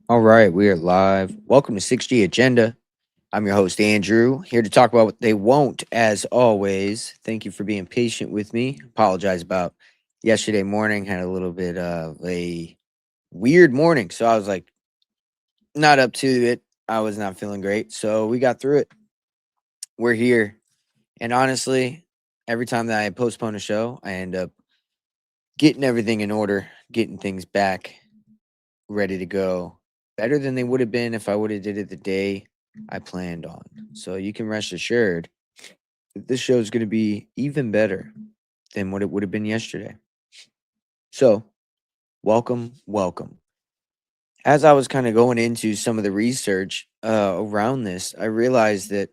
All right, we are live. Welcome to 6G Agenda. I'm your host, Andrew, here to talk about what they won't, as always. Thank you for being patient with me. Apologize about yesterday morning. Had a little bit of a weird morning, so I was like, not up to it. I was not feeling great, so we got through it. We're here. And honestly, every time that I postpone a show, I end up getting everything in order, getting things back ready to go better than they would have been if I would have did it the day I planned on. So you can rest assured that this show is going to be even better than what it would have been yesterday. So, welcome. As I was kind of going into some of the research around this, I realized that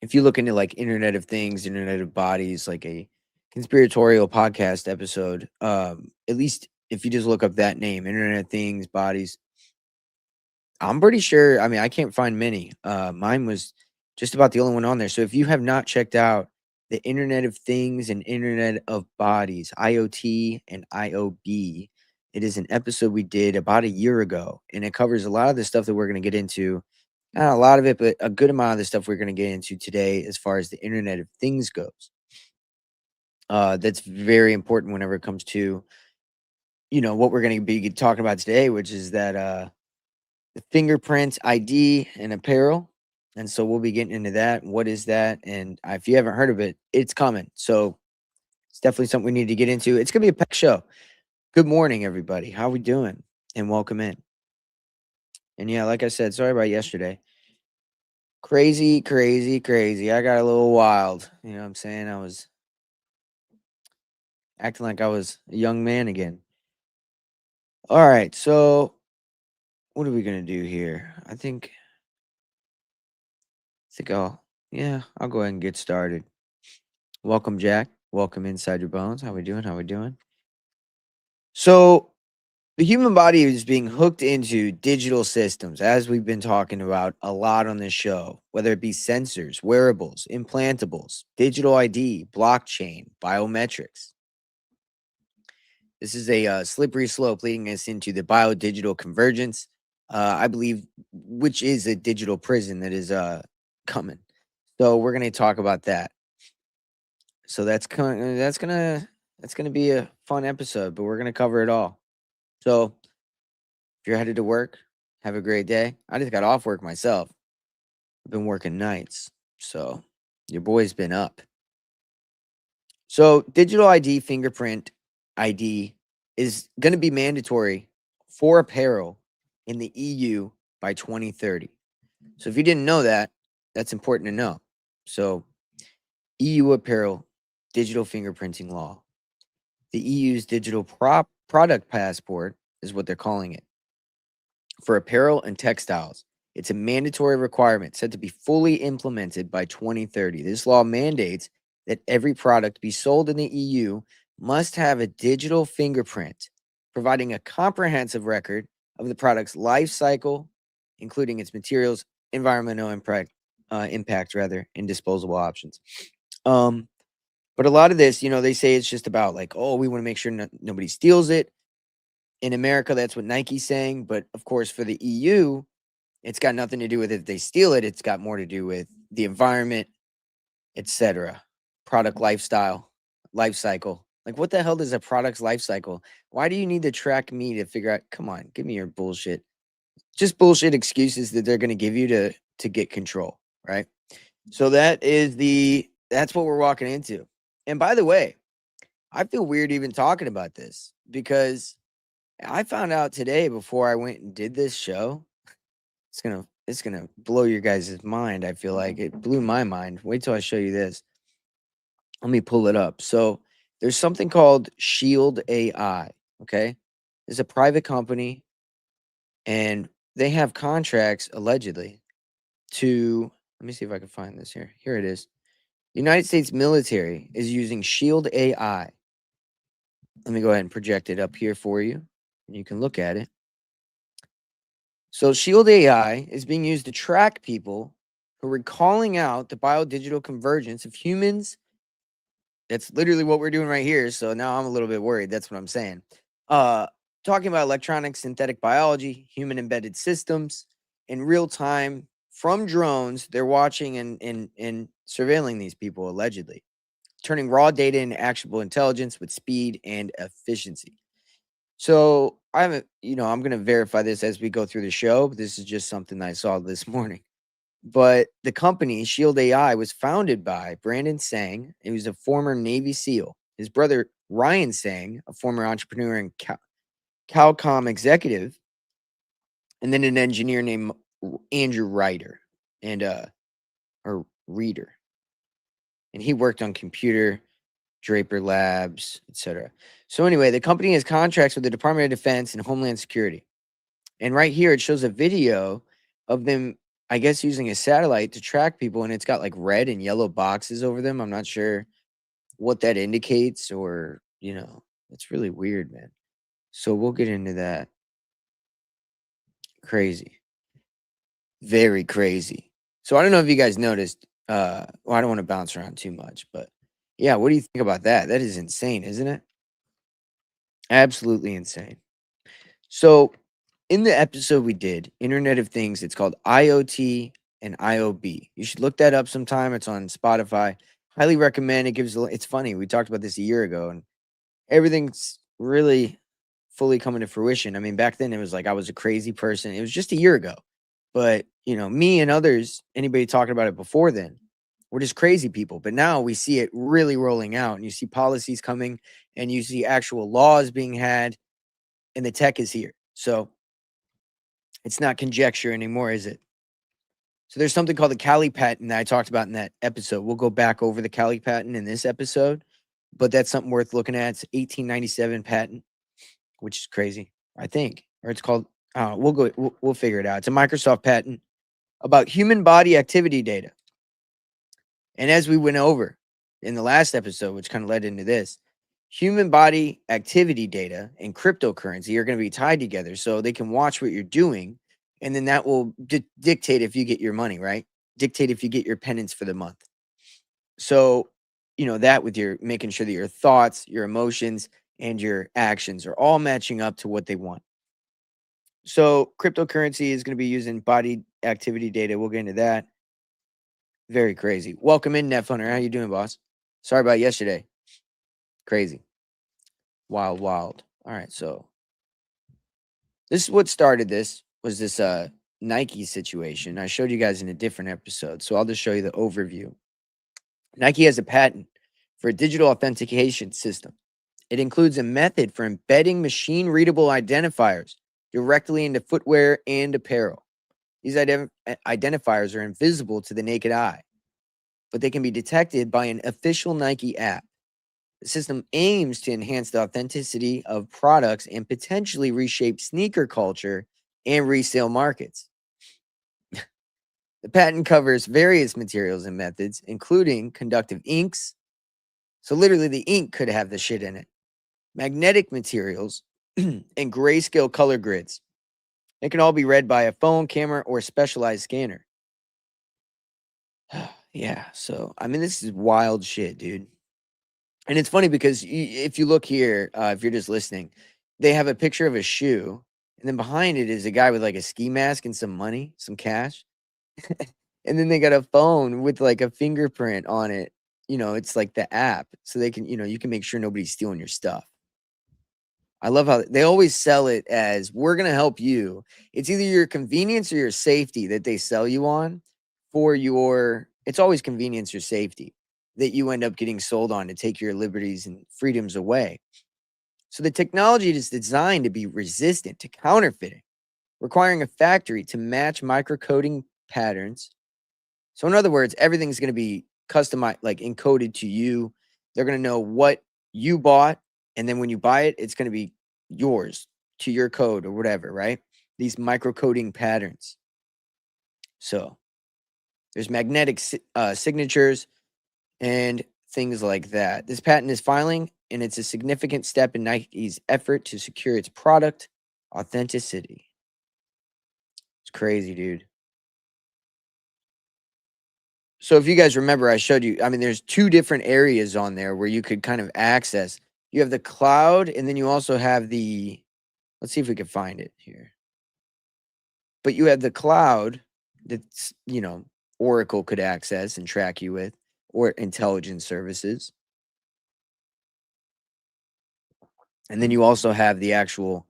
if you look into like Internet of Things, Internet of Bodies, like a conspiratorial podcast episode, at least if you just look up that name, Internet of Things, Bodies, I'm pretty sure. I mean, I can't find many. Mine was just about the only one on there. So if you have not checked out the Internet of Things and Internet of Bodies, IoT and IOB, it is an episode we did about a year ago, and it covers a lot of the stuff that we're going to get into. Not a lot of it, but a good amount of the stuff we're going to get into today, as far as the Internet of Things goes. That's very important whenever it comes to what we're going to be talking about today, which is that the fingerprint ID and apparel. And so we'll be getting into that. What is that? And if you haven't heard of it, it's coming. So it's definitely something we need to get into. It's gonna be a packed show. Good morning, everybody. How we doing? And welcome in. And yeah, like I said, sorry about yesterday. Crazy. I got a little wild. You know what I'm saying? I was acting like I was a young man again. All right, so what are we gonna do here? I think I'll go ahead and get started. Welcome, Jack. Welcome inside your bones. How we doing? How we doing? So the human body is being hooked into digital systems, as we've been talking about a lot on this show, whether it be sensors, wearables, implantables, digital ID, blockchain, biometrics. This is a slippery slope leading us into the biodigital convergence, I believe, which is a digital prison that is coming. So we're going to talk about that. So that's gonna be a fun episode, but we're gonna cover it all. So if you're headed to work, have a great day. I just got off work myself. I've been working nights, so your boy's been up. So digital ID, fingerprint ID is gonna be mandatory for apparel in the EU by 2030. So if you didn't know that, that's important to know. So EU apparel digital fingerprinting law. The EU's digital product passport is what they're calling it. For apparel and textiles, it's a mandatory requirement set to be fully implemented by 2030. This law mandates that every product be sold in the EU must have a digital fingerprint, providing a comprehensive record of the product's life cycle, including its materials, environmental impact, and disposable options. Um, but a lot of this, they say it's just about like, oh, we want to make sure nobody steals it. In America, that's what Nike's saying. But of course, for the EU, it's got nothing to do with if they steal it. It's got more to do with the environment, etc. Product lifestyle, life cycle. Like, what the hell is a product's life cycle? Why do you need to track me to figure out? Come on, give me your bullshit. Just bullshit excuses that they're going to give you to get control, right? So that's what we're walking into. And by the way, I feel weird even talking about this because I found out today before I went and did this show. It's gonna blow your guys' mind. I feel like it blew my mind. Wait till I show you this. Let me pull it up. So there's something called Shield AI. Okay, it's a private company, and they have contracts allegedly to. Let me see if I can find this here. Here it is. The United States military is using Shield AI. Let me go ahead and project it up here for you, and you can look at it. So Shield AI is being used to track people who are calling out the biodigital convergence of humans. That's literally what we're doing right here. So now I'm a little bit worried. That's what I'm saying. talking about electronic synthetic biology, human embedded systems in real time from drones. They're watching and surveilling these people allegedly, turning raw data into actionable intelligence with speed and efficiency. So I haven't, I'm going to verify this as we go through the show. But this is just something I saw this morning. But the company Shield AI was founded by Brandon Sang. He was a former Navy SEAL. His brother Ryan Sang, a former entrepreneur and Calcom executive, and then an engineer named Andrew Ryder and or Reader, and he worked on computer Draper Labs, etc. So anyway, the company has contracts with the Department of Defense and Homeland Security, and right here it shows a video of them, I guess, using a satellite to track people, and it's got like red and yellow boxes over them. I'm not sure what that indicates, or it's really weird, man. So we'll get into that. Crazy. Very crazy. So I don't know if you guys noticed, well, I don't want to bounce around too much, but yeah, what do you think about that? That is insane, isn't it? Absolutely insane. So in the episode we did, Internet of Things, it's called IoT and IOB. You should look that up sometime. It's on Spotify. Highly recommend. It's funny. We talked about this a year ago, and everything's really fully coming to fruition. I mean, back then it was like I was a crazy person. It was just a year ago. But, me and others, anybody talking about it before then, we're just crazy people. But now we see it really rolling out, and you see policies coming, and you see actual laws being had, and the tech is here. So it's not conjecture anymore, is it? So there's something called the Cali patent that I talked about in that episode. We'll go back over the Cali patent in this episode, but that's something worth looking at. It's 1897 patent, which is crazy, I think. Or it's called, we'll figure it out. It's a Microsoft patent about human body activity data. And as we went over in the last episode, which kind of led into this, human body activity data and cryptocurrency are going to be tied together so they can watch what you're doing. And then that will dictate if you get your money, right? Dictate if you get your penance for the month. So, that with your making sure that your thoughts, your emotions, and your actions are all matching up to what they want. So cryptocurrency is going to be using body activity data. We'll get into that. Very crazy. Welcome in, Nephunter. How you doing, boss? Sorry about yesterday. Crazy. Wild, wild. All right, so this is what started this, was this Nike situation. I showed you guys in a different episode, so I'll just show you the overview. Nike has a patent for a digital authentication system. It includes a method for embedding machine-readable identifiers directly into footwear and apparel. These identifiers are invisible to the naked eye, but they can be detected by an official Nike app. The system aims to enhance the authenticity of products and potentially reshape sneaker culture and resale markets. The patent covers various materials and methods, including conductive inks. So literally the ink could have the shit in it. Magnetic materials, and grayscale color grids. It can all be read by a phone, camera, or specialized scanner. Yeah, so, I mean, this is wild shit, dude. And it's funny because if you look here, if you're just listening, they have a picture of a shoe, and then behind it is a guy with like a ski mask and some money, some cash. And then they got a phone with like a fingerprint on it. It's like the app, so they can, you can make sure nobody's stealing your stuff. I love how they always sell it as, we're going to help you. It's either your convenience or your safety that they sell you on it's always convenience or safety that you end up getting sold on to take your liberties and freedoms away. So the technology is designed to be resistant to counterfeiting, requiring a factory to match microcoding patterns. So in other words, everything's going to be customized, like encoded to you. They're going to know what you bought, and then when you buy it, it's going to be yours to your code or whatever, right? These microcoding patterns. So there's magnetic signatures and things like that. This patent is filing, and it's a significant step in Nike's effort to secure its product authenticity. It's crazy, dude. So if you guys remember, I showed you, I mean, there's two different areas on there where you could kind of access. You have the cloud, and then you also have the Let's see if we can find it here. But you have the cloud that's, Oracle could access and track you with, or intelligence services. And then you also have the actual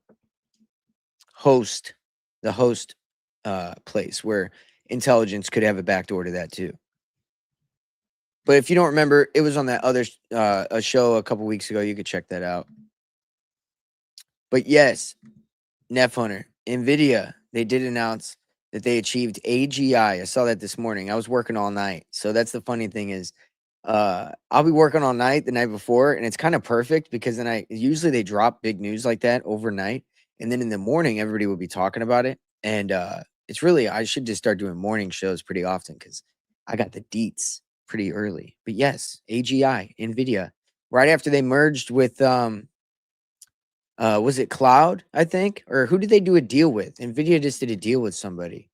host, the host place where intelligence could have a backdoor to that too. But if you don't remember, it was on that other a show a couple weeks ago. You could check that out. But yes, Nef Hunter, NVIDIA, they did announce that they achieved AGI. I saw that this morning. I was working all night. So that's the funny thing is, I'll be working all night the night before, and it's kind of perfect because then usually they drop big news like that overnight, and then in the morning everybody will be talking about it. And it's really, I should just start doing morning shows pretty often because I got the deets pretty early. But yes, AGI, NVIDIA, right after they merged with was it Cloud, I think? Or who did they do a deal with? NVIDIA just did a deal with somebody.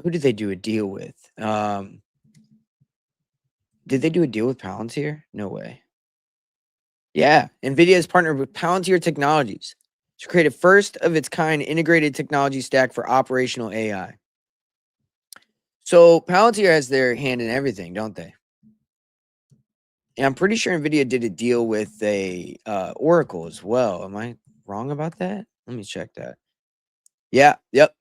Who did they do a deal with? Did they do a deal with Palantir? No way. Yeah, NVIDIA has partnered with Palantir Technologies to create a first of its kind integrated technology stack for operational AI. So Palantir has their hand in everything, don't they? And I'm pretty sure NVIDIA did a deal with a Oracle as well. Am I wrong about that? Let me check that. Yeah, yep.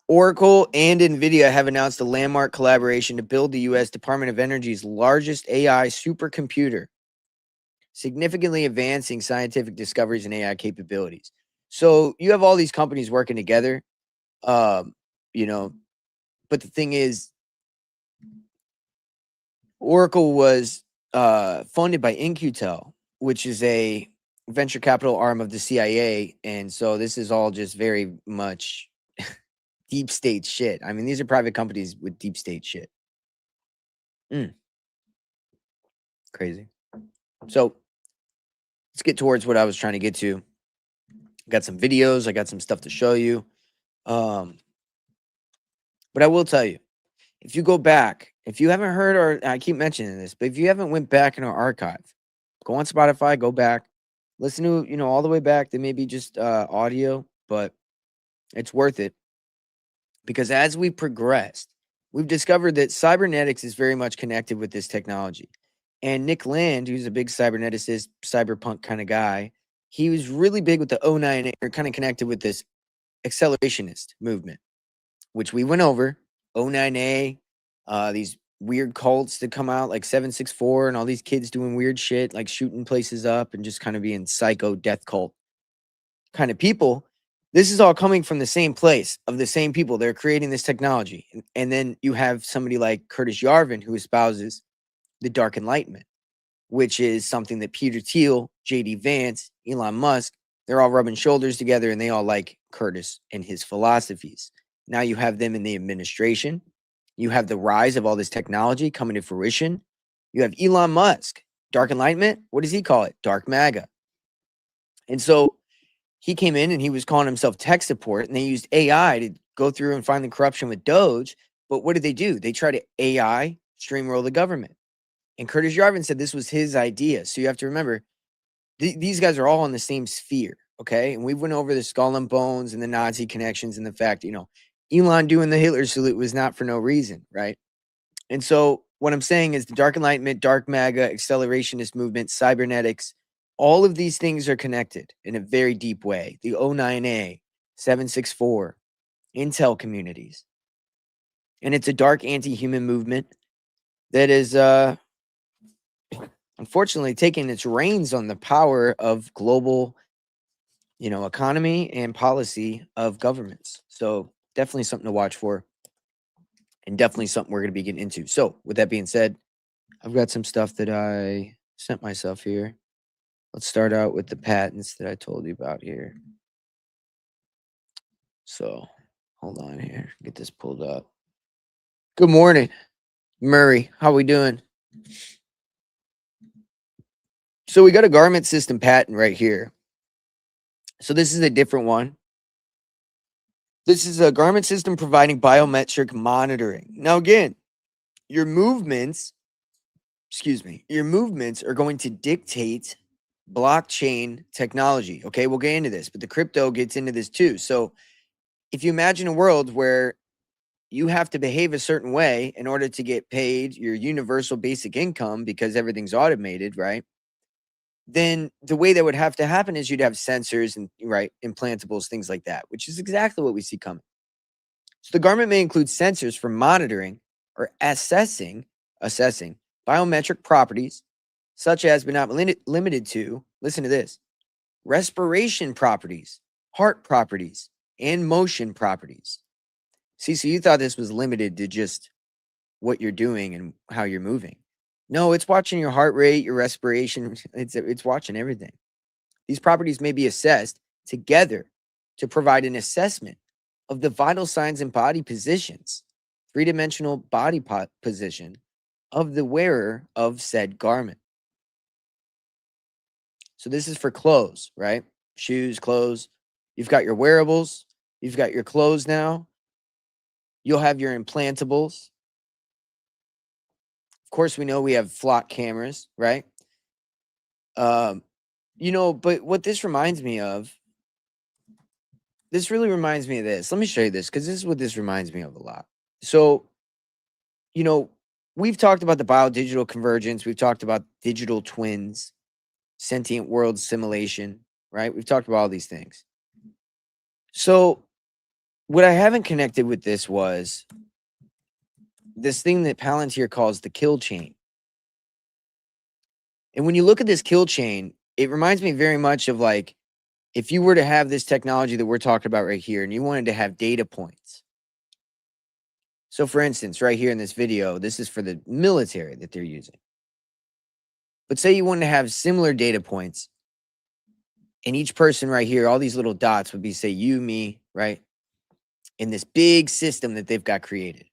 Oracle and NVIDIA have announced a landmark collaboration to build the U.S. Department of Energy's largest AI supercomputer, significantly advancing scientific discoveries and AI capabilities. So you have all these companies working together, you know, but the thing is, Oracle was funded by InQtel, which is a venture capital arm of the CIA. And so this is all just very much deep state shit. I mean, these are private companies with deep state shit. Crazy. So let's get towards what I was trying to get to. I got some videos. I got some stuff to show you. But I will tell you, if you go back, if you haven't heard, or I keep mentioning this, but if you haven't went back in our archive, go on Spotify, go back, listen to, all the way back. They may be just audio, but it's worth it because as we progressed, we've discovered that cybernetics is very much connected with this technology. And Nick Land, who's a big cyberneticist, cyberpunk kind of guy, he was really big with the 09, or kind of connected with this accelerationist movement, which we went over. 09A, these weird cults that come out like 764 and all these kids doing weird shit, like shooting places up and just kind of being psycho death cult kind of people. This is all coming from the same place of the same people. They're creating this technology. And then you have somebody like Curtis Yarvin who espouses the dark enlightenment, which is something that Peter Thiel, J.D. Vance, Elon Musk, they're all rubbing shoulders together and they all like Curtis and his philosophies. Now you have them in the administration. You have the rise of all this technology coming to fruition. You have Elon Musk, dark enlightenment. What does he call it? Dark MAGA. And so he came in and he was calling himself tech support, and they used AI to go through and find the corruption with Doge. But what did they do? They tried to AI streamroll the government. And Curtis Yarvin said this was his idea. So you have to remember, these guys are all in the same sphere, okay? And we went over the skull and bones and the Nazi connections and the fact, Elon doing the Hitler salute was not for no reason, right? And so what I'm saying is the dark enlightenment, dark MAGA, accelerationist movement, cybernetics, all of these things are connected in a very deep way. The 09A, 764, Intel communities. And it's a dark anti-human movement that is unfortunately taking its reins on the power of global, economy and policy of governments. So definitely something to watch for, and definitely something we're going to be getting into. So with that being said, I've got some stuff that I sent myself here. Let's start out with the patents that I told you about here. So hold on here, get this pulled up. Good morning, Murray. How we doing? So we got a garment system patent right here. So this is a different one. This is a garment system providing biometric monitoring. Now, again, your movements excuse me, your movements are going to dictate blockchain technology. Okay, we'll get into this, but the crypto gets into this too. So if you imagine a world where you have to behave a certain way in order to get paid your universal basic income because everything's automated, right? Then the way that would have to happen is you'd have sensors and right implantables, things like that, which is exactly what we see coming. So the government may include sensors for monitoring or assessing biometric properties, such as but not limited to, listen to this, respiration properties, heart properties, and motion properties. See, so you thought this was limited to just what you're doing and how you're moving. No, it's watching your heart rate, your respiration. It's watching everything. These properties may be assessed together to provide an assessment of the vital signs and body positions, three-dimensional body position of the wearer of said garment. So this is for clothes, right? Shoes, clothes. You've got your wearables. You've got your clothes now. You'll have your implantables. Of course, we know we have flock cameras, right? But what this reminds me of, this really reminds me of this. Let me show you this because this is what this reminds me of a lot. So, you know, we've talked about the biodigital convergence. We've talked about digital twins, sentient world simulation, right? We've talked about all these things. So, what I haven't connected with this was this thing that Palantir calls the kill chain. And when you look at this kill chain, it reminds me very much of like if you were to have this technology that we're talking about right here and you wanted to have data points. So for instance, right here in this video, this is for the military that they're using. But say you wanted to have similar data points and each person right here, all these little dots would be say you, me, right? In this big system that they've got created.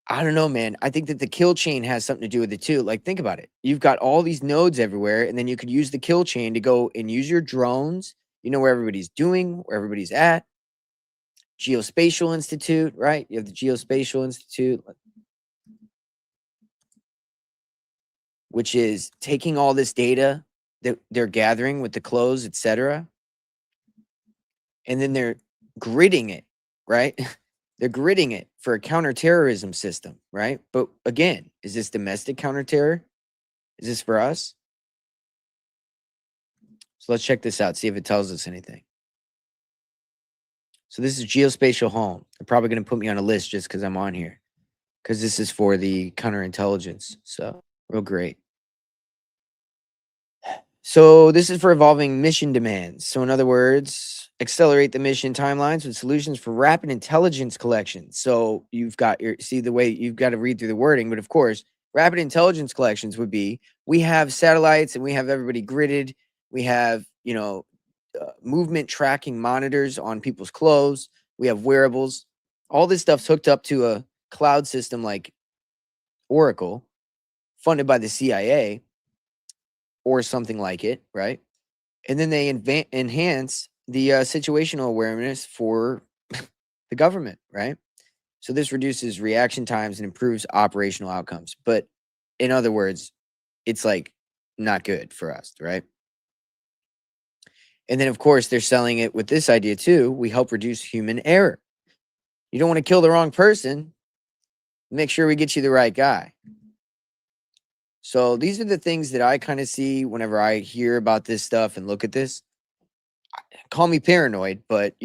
I don't know, man. I think that the kill chain has something to do with it too. Like, think about it. You've got all these nodes everywhere, and then you could use the kill chain to go and use your drones. You know where everybody's doing, where everybody's at. Geospatial Institute, right? You have the Geospatial Institute, which is taking all this data that they're gathering with the clothes, etc., and then they're gridding it, right? They're gridding it for a counterterrorism system, right? But again, is this domestic counterterror? Is this for us? So let's check this out, see if it tells us anything. So this is geospatial home. They're probably going to put me on a list just because I'm on here, because this is for the counterintelligence. So real great. So this is for evolving mission demands. So in other words, accelerate the mission timelines with solutions for rapid intelligence collection. So you've got see the way you've got to read through the wording, but of course, rapid intelligence collections would be we have satellites and we have everybody gridded. We have, movement tracking monitors on people's clothes. We have wearables. All this stuff's hooked up to a cloud system like Oracle, funded by the CIA or something like it, right? And then they enhance the situational awareness for the government, right? So this reduces reaction times and improves operational outcomes. But in other words, it's like not good for us, right? And then, of course, they're selling it with this idea too. We help reduce human error. You don't want to kill the wrong person. Make sure we get you the right guy. So these are the things that I kind of see whenever I hear about this stuff and look at this. Call me paranoid, but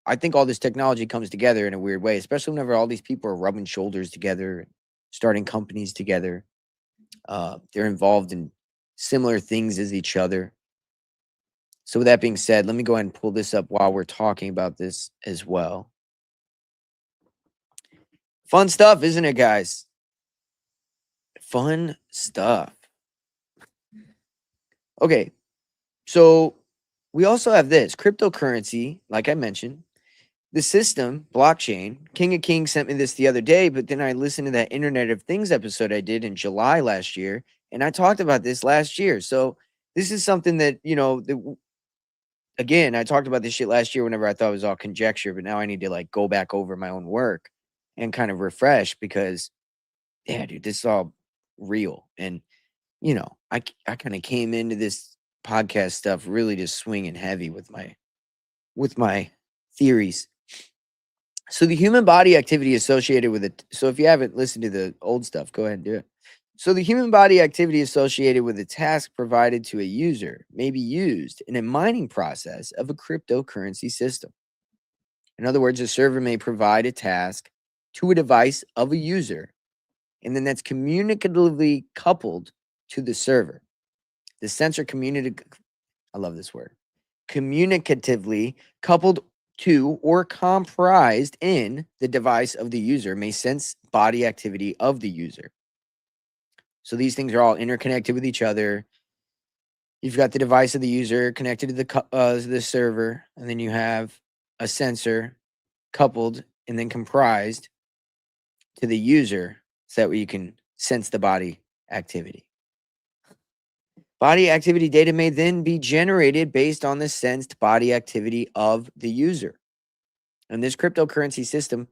I think all this technology comes together in a weird way, especially whenever all these people are rubbing shoulders together, starting companies together. They're involved in similar things as each other. So with that being said, let me go ahead and pull this up while we're talking about this as well. Fun stuff, isn't it, guys? Fun stuff. Okay, so we also have this cryptocurrency, like I mentioned. The system, blockchain, King of Kings sent me this the other day, but then I listened to that Internet of Things episode I did in July last year, and I talked about this last year. So this is something that, again, I talked about this shit last year whenever I thought it was all conjecture, but now I need to like go back over my own work and kind of refresh because, yeah, dude, this is all real. And, I kind of came into this podcast stuff really just swinging heavy with my theories. So the human body activity associated with it. So if you haven't listened to the old stuff, go ahead and do it. So the human body activity associated with a task provided to a user may be used in a mining process of a cryptocurrency system. In other words, a server may provide a task to a device of a user, and then that's communicatively coupled to the server. The sensor I love this word. Communicatively coupled to or comprised in the device of the user may sense body activity of the user. So these things are all interconnected with each other. You've got the device of the user connected to the server, and then you have a sensor coupled and then comprised to the user, so that way you can sense the body activity. Body activity data may then be generated based on the sensed body activity of the user. And this cryptocurrency system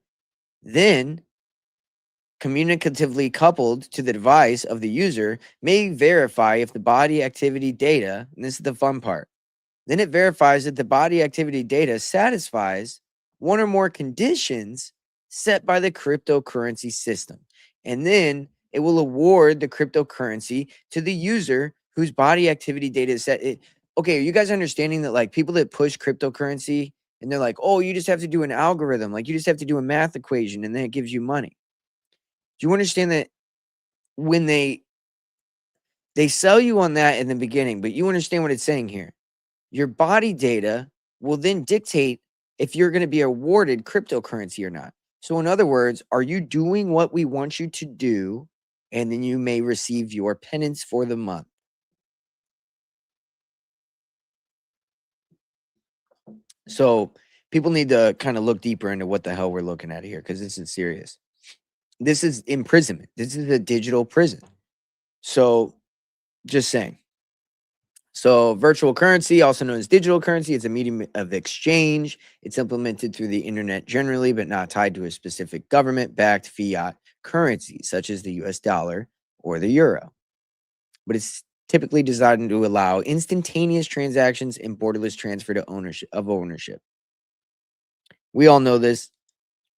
then communicatively coupled to the device of the user may verify if the body activity data, and this is the fun part, then it verifies that the body activity data satisfies one or more conditions set by the cryptocurrency system. And then it will award the cryptocurrency to the user whose body activity data is set. Okay, are you guys understanding that, like, people that push cryptocurrency and they're like, oh, you just have to do an algorithm, like you just have to do a math equation and then it gives you money. Do you understand that when they sell you on that in the beginning, but you understand what it's saying here? Your body data will then dictate if you're going to be awarded cryptocurrency or not. So in other words, are you doing what we want you to do? And then you may receive your penance for the month. So people need to kind of look deeper into what the hell we're looking at here, because this is serious. This is imprisonment. This is a digital prison. So just saying. So virtual currency, also known as digital currency, it's a medium of exchange. It's implemented through the internet generally, but not tied to a specific government-backed fiat currency, such as the US dollar or the euro. But it's typically designed to allow instantaneous transactions and borderless transfer to ownership. We all know this,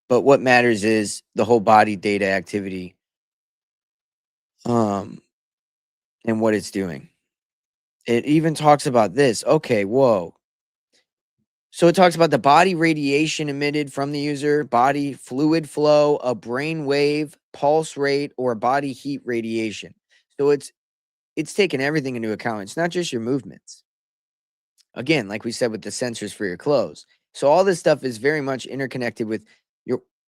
but what matters is the whole body data activity, and what it's doing. It even talks about this. Okay, whoa. So it talks about the body radiation emitted from the user, body fluid flow, a brain wave, pulse rate, or body heat radiation. So it's taking everything into account. It's not just your movements. Again, like we said with the sensors for your clothes. So all this stuff is very much interconnected with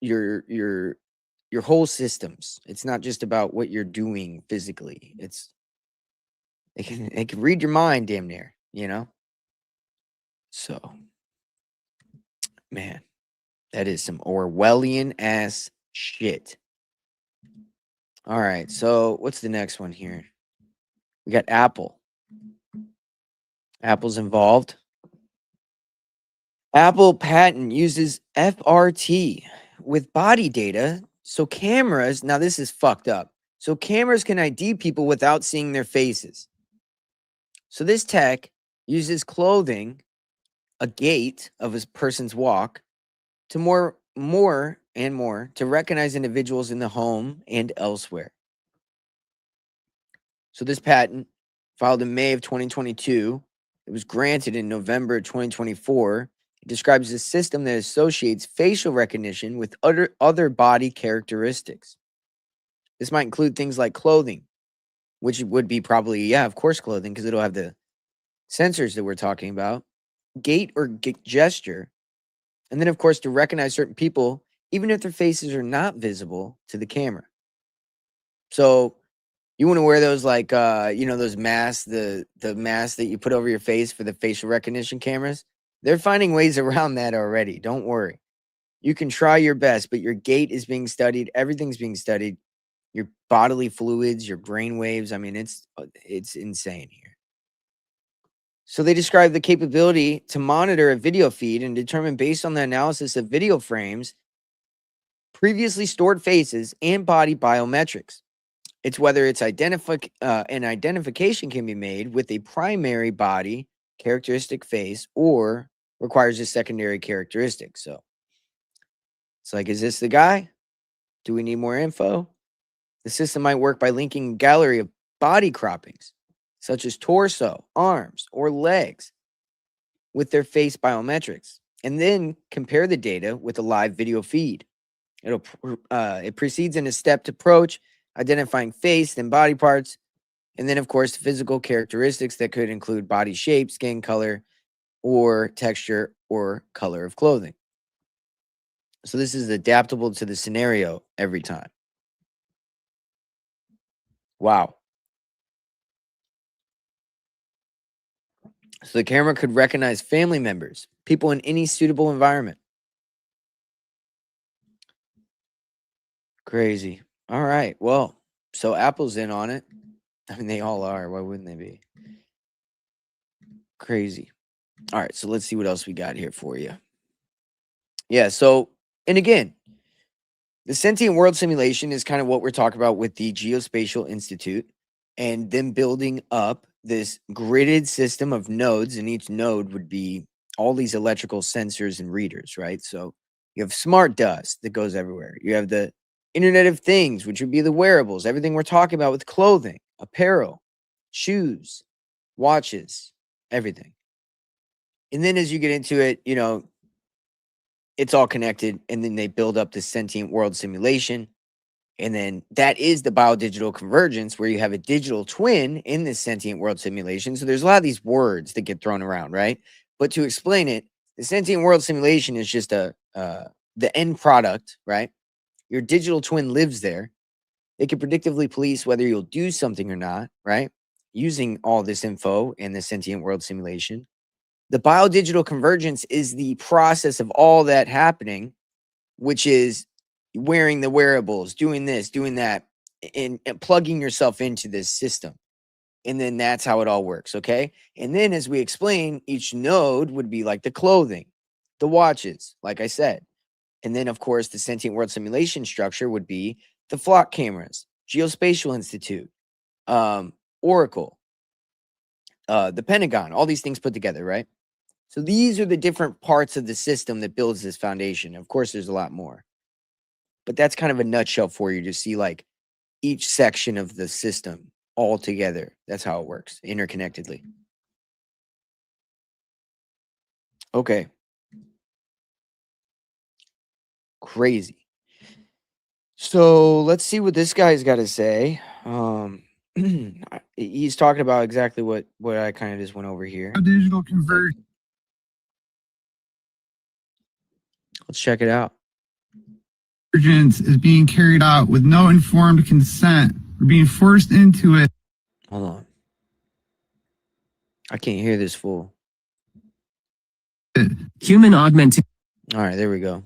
your whole systems. It's not just about what you're doing physically. It can read your mind damn near, So, man, that is some Orwellian ass shit. All right, so what's the next one here? We got Apple. Apple's involved. Apple patent uses FRT with body data. So cameras, now this is fucked up. So cameras can ID people without seeing their faces. So this tech uses clothing, a gait of a person's walk, to more to recognize individuals in the home and elsewhere. So this patent, filed in May of 2022, it was granted in November 2024. It describes a system that associates facial recognition with other body characteristics. This might include things like clothing, which would be probably, yeah, of course, clothing, because it'll have the sensors that we're talking about, gait or gesture, and then, of course, to recognize certain people, even if their faces are not visible to the camera. So you want to wear those, like, those masks, the masks that you put over your face for the facial recognition cameras. They're finding ways around that already. Don't worry. You can try your best, but your gait is being studied. Everything's being studied. Your bodily fluids, your brain waves. I mean, it's insane here. So they describe the capability to monitor a video feed and determine, based on the analysis of video frames, previously stored faces and body biometrics. It's whether it's an identification can be made with a primary body characteristic face or requires a secondary characteristic. So it's like, is this the guy? Do we need more info? The system might work by linking a gallery of body croppings, such as torso, arms, or legs, with their face biometrics, and then compare the data with a live video feed. It proceeds in a stepped approach, identifying face, then body parts, and then, of course, physical characteristics that could include body shape, skin color, or texture or color of clothing. So this is adaptable to the scenario every time. Wow. So the camera could recognize family members, people in any suitable environment. Crazy. All right. Well, so Apple's in on it. I mean, they all are. Why wouldn't they be? Crazy. All right. So let's see what else we got here for you. Yeah. So, and again, the sentient world simulation is kind of what we're talking about with the Geospatial Institute and them building up this gridded system of nodes, and each node would be all these electrical sensors and readers, right? So you have smart dust that goes everywhere. You have the Internet of Things, which would be the wearables, everything we're talking about with clothing, apparel, shoes, watches, everything. And then as you get into it, you know, it's all connected, and then they build up the sentient world simulation. And then that is the biodigital convergence, where you have a digital twin in this sentient world simulation. So there's a lot of these words that get thrown around, right? But to explain it, the sentient world simulation is just the end product, right? Your digital twin lives there. It can predictively police whether you'll do something or not, right? Using all this info in the sentient world simulation. The biodigital convergence is the process of all that happening, which is wearing the wearables, doing this, doing that, and plugging yourself into this system. And then that's how it all works, okay? And then as we explain, each node would be like the clothing, the watches, like I said. And then, of course, the sentient world simulation structure would be the flock cameras, Geospatial Institute, Oracle, the Pentagon, all these things put together, right? So these are the different parts of the system that builds this foundation. Of course, there's a lot more. But that's kind of a nutshell for you to see, like, each section of the system all together. That's how it works, interconnectedly. Okay. Crazy. So let's see what this guy's got to say. He's talking about exactly what I kind of just went over here. Digital conversion. Let's check it out. Convergence is being carried out with no informed consent. We're being forced into it. Hold on. I can't hear this fool. Human augmentation. All right, there we go.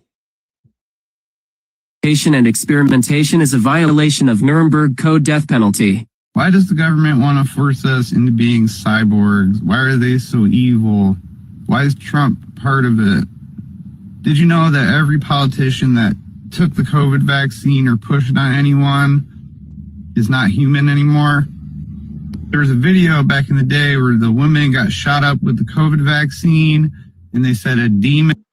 And experimentation is a violation of Nuremberg Code death penalty. Why does the government want to force us into being cyborgs? Why are they so evil? Why is Trump part of it? Did you know that every politician that took the COVID vaccine or pushed it on anyone is not human anymore? There was a video back in the day where the woman got shot up with the COVID vaccine, and they said a demon.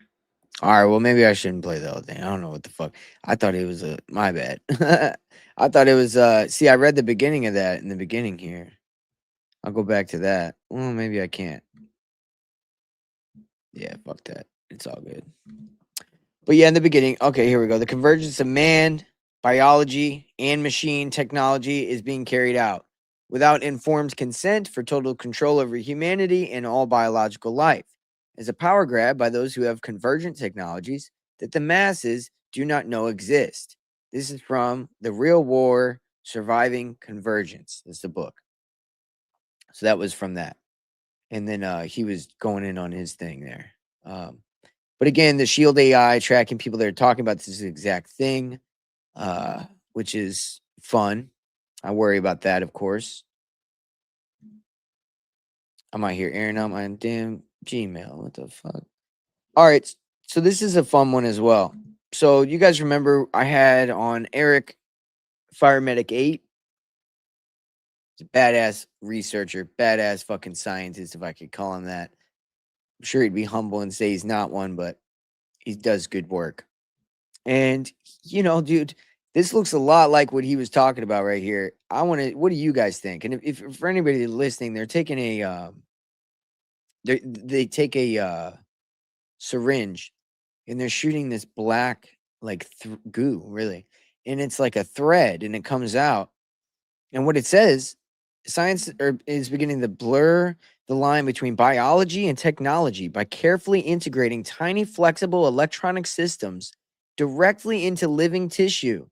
All right, well, maybe I shouldn't play the whole thing. I don't know what the fuck. I thought it was my bad. I thought it was, see, I read the beginning of that in the beginning here. I'll go back to that. Well, maybe I can't. Yeah, fuck that. It's all good. But yeah, in the beginning, okay, here we go. The convergence of man, biology, and machine technology is being carried out without informed consent for total control over humanity and all biological life, as a power grab by those who have convergent technologies that the masses do not know exist. This is from The Real War, Surviving Convergence. That's the book. So that was from that. And then he was going in on his thing there. But again, the Shield AI tracking people that are talking about this exact thing, which is fun. I worry about that, of course. I'm out here airing out my damn Gmail. What the fuck? All right. So this is a fun one as well. So you guys remember I had on Eric Fire Medic 8. He's a badass researcher, badass fucking scientist, if I could call him that. I'm sure he'd be humble and say he's not one, but he does good work. And, dude, this looks a lot like what he was talking about right here. What do you guys think? And if for anybody listening, they're taking they take a syringe and they're shooting this black, like goo, really. And it's like a thread and it comes out. And what it says, science is beginning to blur the line between biology and technology by carefully integrating tiny, flexible electronic systems directly into living tissue,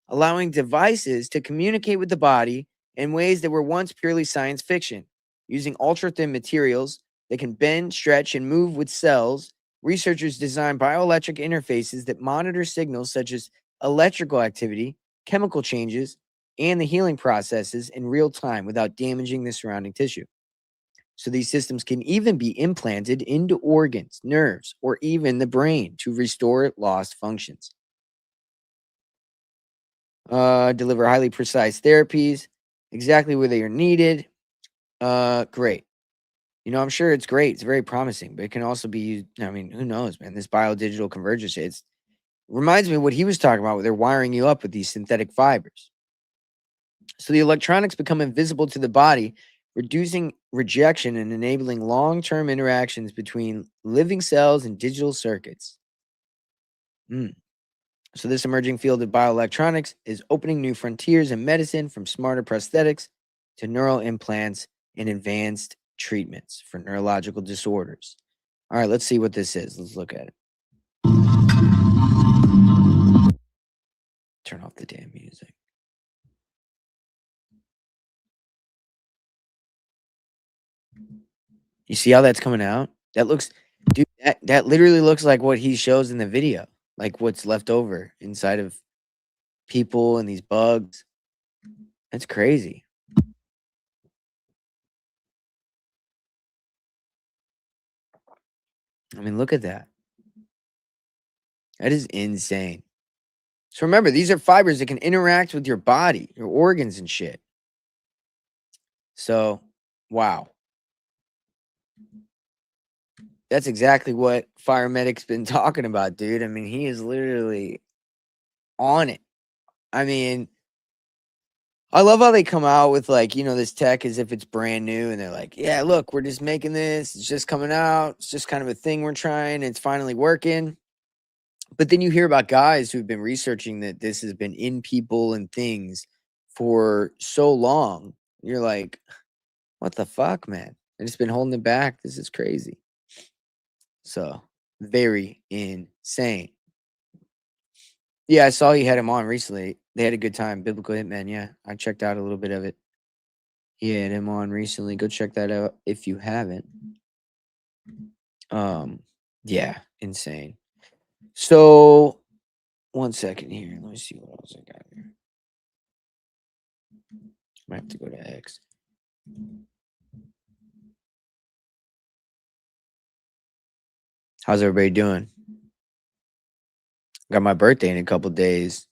allowing devices to communicate with the body in ways that were once purely science fiction. Using ultra-thin materials that can bend, stretch, and move with cells, researchers design bioelectric interfaces that monitor signals such as electrical activity, chemical changes, and the healing processes in real time without damaging the surrounding tissue. So these systems can even be implanted into organs, nerves, or even the brain to restore lost functions. Deliver highly precise therapies exactly where they are needed. Great. I'm sure it's great. It's very promising, but it can also be used. I mean, who knows, man? This biodigital convergence, it reminds me of what he was talking about, where they're wiring you up with these synthetic fibers. So the electronics become invisible to the body, reducing rejection and enabling long-term interactions between living cells and digital circuits. So this emerging field of bioelectronics is opening new frontiers in medicine, from smarter prosthetics to neural implants and advanced treatments for neurological disorders. All right, let's see what this is. Let's look at it. Turn off the damn music. You see how that's coming out? That looks, dude, that literally looks like what he shows in the video, like what's left over inside of people and these bugs. That's crazy. I mean, look at that. That is insane. So remember, these are fibers that can interact with your body, your organs and shit. So, wow. That's exactly what Fire Medic's been talking about, dude. I mean, he is literally on it. I mean, I love how they come out with, like, this tech as if it's brand new. And they're like, yeah, look, we're just making this. It's just coming out. It's just kind of a thing we're trying. It's finally working. But then you hear about guys who've been researching that this has been in people and things for so long. You're like, what the fuck, man? And it's been holding it back. This is crazy. So, very insane. Yeah, I saw you had him on recently. They had a good time. Biblical Hitman, yeah. I checked out a little bit of it. He had him on recently. Go check that out if you haven't. Yeah, insane. So, one second here. Let me see what else I got here. Might have to go to X. How's everybody doing? Got my birthday in a couple days.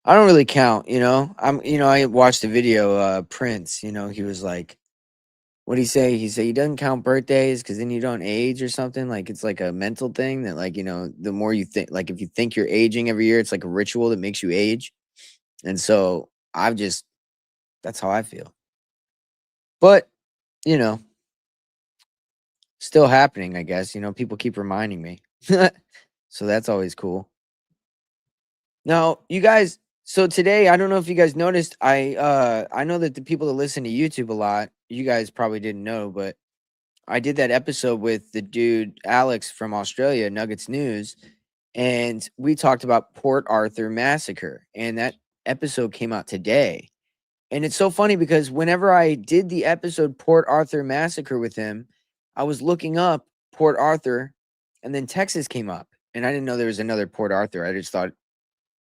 I don't really count, I watched the video, Prince, he was like, what'd he say? He said he doesn't count birthdays because then you don't age or something. Like, it's like a mental thing that, like, the more you think, like, if you think you're aging every year, it's like a ritual that makes you age. And so that's how I feel. But, still happening, I guess. People keep reminding me. So that's always cool. Now, you guys, so today, I don't know if you guys noticed, I know that the people that listen to YouTube a lot, you guys probably didn't know, but I did that episode with the dude Alex from Australia, Nuggets News, and we talked about Port Arthur massacre, and that episode came out today. And it's so funny because whenever I did the episode Port Arthur massacre with him, I was looking up Port Arthur, and then Texas came up, and I didn't know there was another Port Arthur. I just thought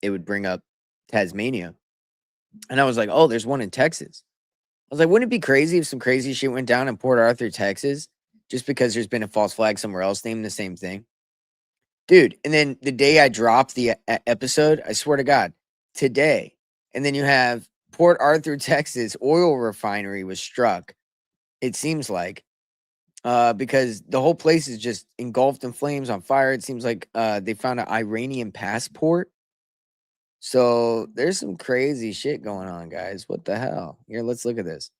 it would bring up Tasmania. And I was like, oh, there's one in Texas. I was like, wouldn't it be crazy if some crazy shit went down in Port Arthur, Texas, just because there's been a false flag somewhere else named the same thing? Dude, and then the day I dropped the episode, I swear to God, today, and then you have Port Arthur, Texas oil refinery was struck, it seems like, because the whole place is just engulfed in flames, on fire. It seems like they found an Iranian passport. So there's some crazy shit going on, guys. What the hell? Here, let's look at this.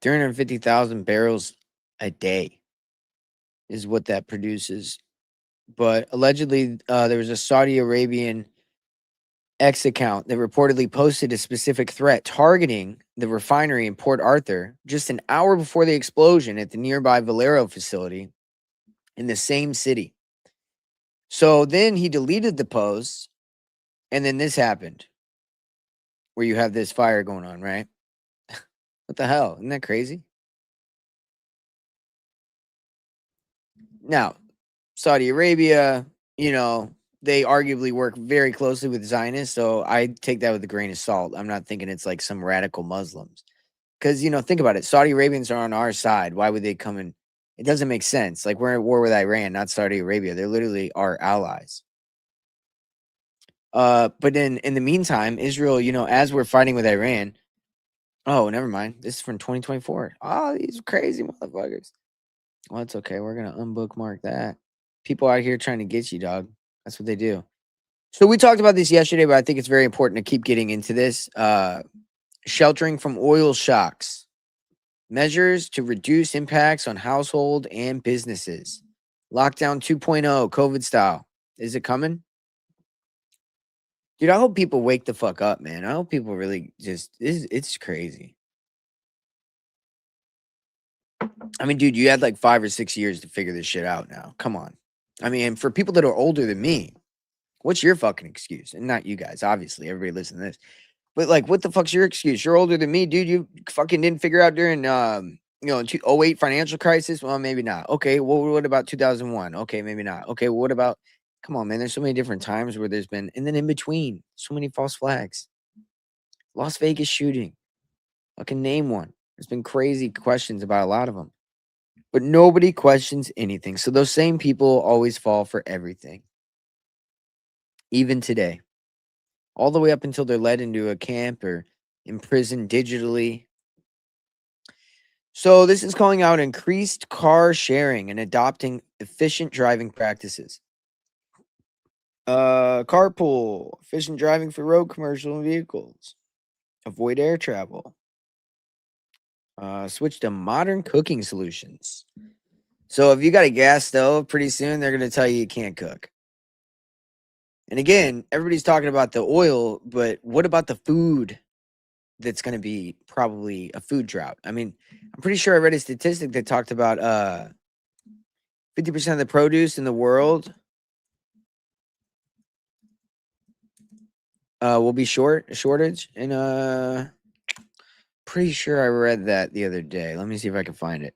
$350,000 barrels a day is what that produces. But allegedly, there was a Saudi Arabian X account that reportedly posted a specific threat targeting the refinery in Port Arthur just an hour before the explosion at the nearby Valero facility in the same city. So then he deleted the post, and then this happened, where you have this fire going on, right? What the hell? Isn't that crazy? Now, Saudi Arabia, they arguably work very closely with Zionists, so I take that with a grain of salt. I'm not thinking it's like some radical Muslims. Because, think about it. Saudi Arabians are on our side. Why would they come in? It doesn't make sense. Like, we're at war with Iran, not Saudi Arabia. They're literally our allies. But then in the meantime, Israel, as we're fighting with Iran, oh, never mind. This is from 2024. Oh, these crazy motherfuckers. Well, it's okay. We're going to unbookmark that. People out here trying to get you, dog. That's what they do. So we talked about this yesterday, but I think it's very important to keep getting into this. Sheltering from oil shocks. Measures to reduce impacts on household and businesses. Lockdown 2.0, COVID style. Is it coming? Dude, I hope people wake the fuck up, man. I hope people really it's crazy. I mean, dude, you had like 5 or 6 years to figure this shit out now. Come on. I mean, for people that are older than me, what's your fucking excuse? And not you guys, obviously. Everybody listen to this. But like, what the fuck's your excuse? You're older than me, dude. You fucking didn't figure out during, 08 financial crisis. Well, maybe not. Okay, well, what about 2001? Okay, maybe not. Okay, well, what about? Come on, man. There's so many different times where there's been, and then in between, so many false flags. Las Vegas shooting. I can name one. There's been crazy questions about a lot of them, but nobody questions anything. So those same people always fall for everything, even today. All the way up until they're led into a camp or imprisoned digitally. So this is calling out increased car sharing and adopting efficient driving practices. Carpool, efficient driving for road commercial vehicles. Avoid air travel. Switch to modern cooking solutions. So if you got a gas stove, pretty soon they're going to tell you can't cook. And again, everybody's talking about the oil, but what about the food that's going to be probably a food drought? I mean, I'm pretty sure I read a statistic that talked about 50% of the produce in the world will be shortage. And pretty sure I read that the other day. Let me see if I can find it.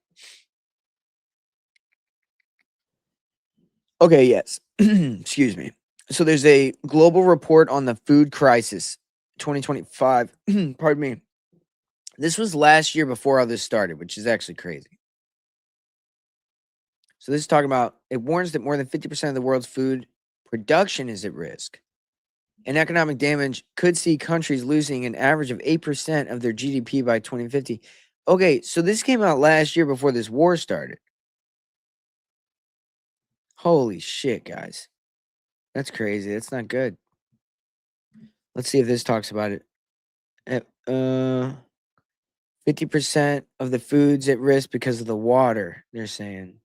Okay, yes. Excuse me. So there's a global report on the food crisis 2025. Pardon me. This was last year before all this started, which is actually crazy. So this is talking about, it warns that more than 50% of the world's food production is at risk. And economic damage could see countries losing an average of 8% of their GDP by 2050. Okay, so this came out last year before this war started. Holy shit, guys. That's crazy. That's not good. Let's see if this talks about it. 50% of the food's at risk because of the water, they're saying.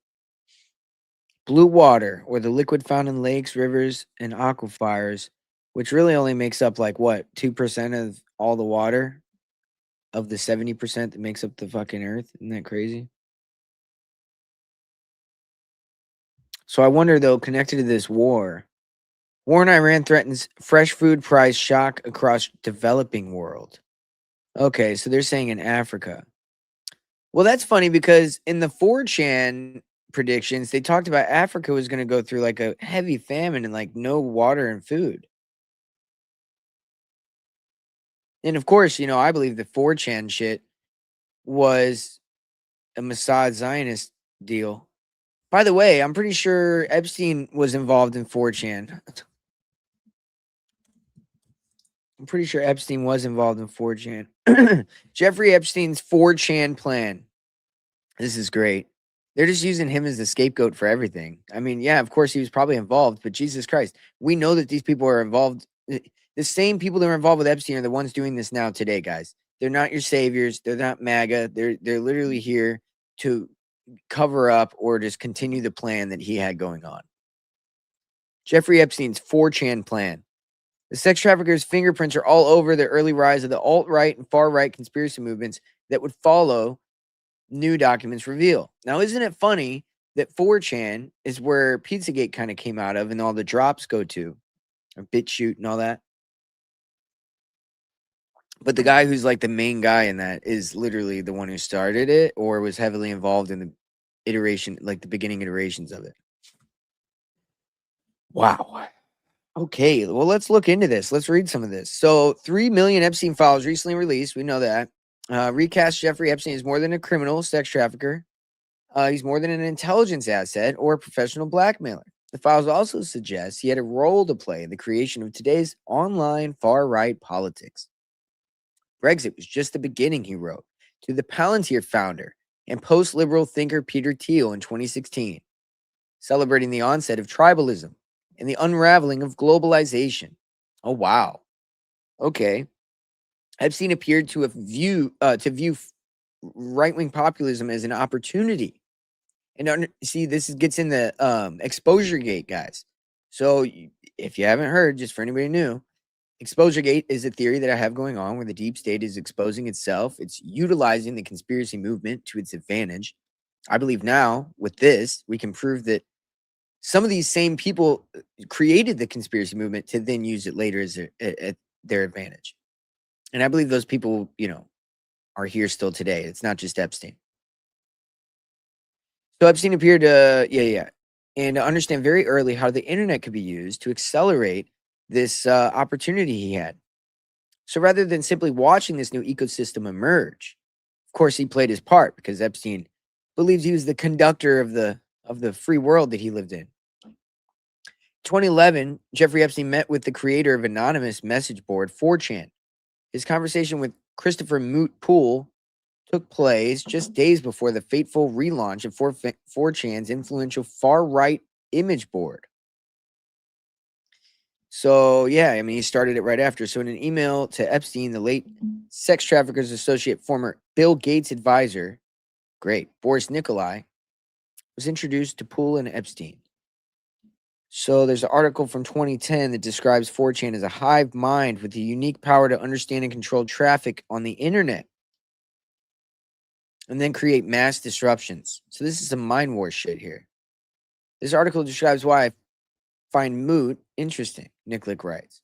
Blue water, or the liquid found in lakes, rivers, and aquifers, which really only makes up like what, 2% of all the water of the 70% that makes up the fucking earth. Isn't that crazy? So I wonder though, connected to this war in Iran threatens fresh food price shock across developing world. Okay, so they're saying in Africa. Well, that's funny because in the 4chan predictions, they talked about Africa was going to go through like a heavy famine and like no water and food. And of course, you know, I believe the 4chan shit was a Mossad Zionist deal. By the way, I'm pretty sure Epstein was involved in 4chan. I'm pretty sure Epstein was involved in 4chan. Jeffrey Epstein's 4chan plan. This is great. They're just using him as the scapegoat for everything. I mean, yeah, of course he was probably involved, but Jesus Christ, we know that these people are involved. The same people that were involved with Epstein are the ones doing this now today, guys. They're not your saviors. They're not MAGA. They're literally here to cover up or just continue the plan that he had going on. Jeffrey Epstein's 4chan plan. The sex traffickers' fingerprints are all over the early rise of the alt-right and far-right conspiracy movements that would follow, new documents reveal. Now, isn't it funny that 4chan is where Pizzagate kind of came out of and all the drops go to, or BitChute and all that? But the guy who's like the main guy in that is literally the one who started it or was heavily involved in the iteration, like the beginning iterations of it. Wow. Okay, well, let's look into this. Let's read some of this. So 3 million Epstein files recently released. We know that. Recast Jeffrey Epstein is more than a criminal sex trafficker. He's more than an intelligence asset or a professional blackmailer. The files also suggest he had a role to play in the creation of today's online far-right politics. Brexit was just the beginning, he wrote, to the Palantir founder and post-liberal thinker Peter Thiel in 2016, celebrating the onset of tribalism and the unraveling of globalization. Oh, wow. Okay. Epstein appeared to view right-wing populism as an opportunity. And see, this gets in the exposure gate, guys. So if you haven't heard, just for anybody new, exposure gate is a theory that I have going on where the deep state is exposing itself. It's utilizing the conspiracy movement to its advantage. I believe now with this, we can prove that some of these same people created the conspiracy movement to then use it later as at their advantage. And I believe those people, you know, are here still today. It's not just Epstein. So Epstein appeared to, and to understand very early how the internet could be used to accelerate this opportunity he had. So rather than simply watching this new ecosystem emerge, of course, he played his part because Epstein believes he was the conductor of the free world that he lived in. 2011, Jeffrey Epstein met with the creator of anonymous message board 4chan. His conversation with Christopher Moot Poole took place just days before the fateful relaunch of 4chan's influential far-right image board. So, yeah, I mean, he started it right after. So in an email to Epstein, the late sex traffickers associate, former Bill Gates advisor, Boris Nikolai, was introduced to Poole and Epstein. So there's an article from 2010 that describes 4chan as a hive mind with the unique power to understand and control traffic on the internet and then create mass disruptions. So this is some mind war shit here. This article describes why I find Moot interesting, Nikolic writes.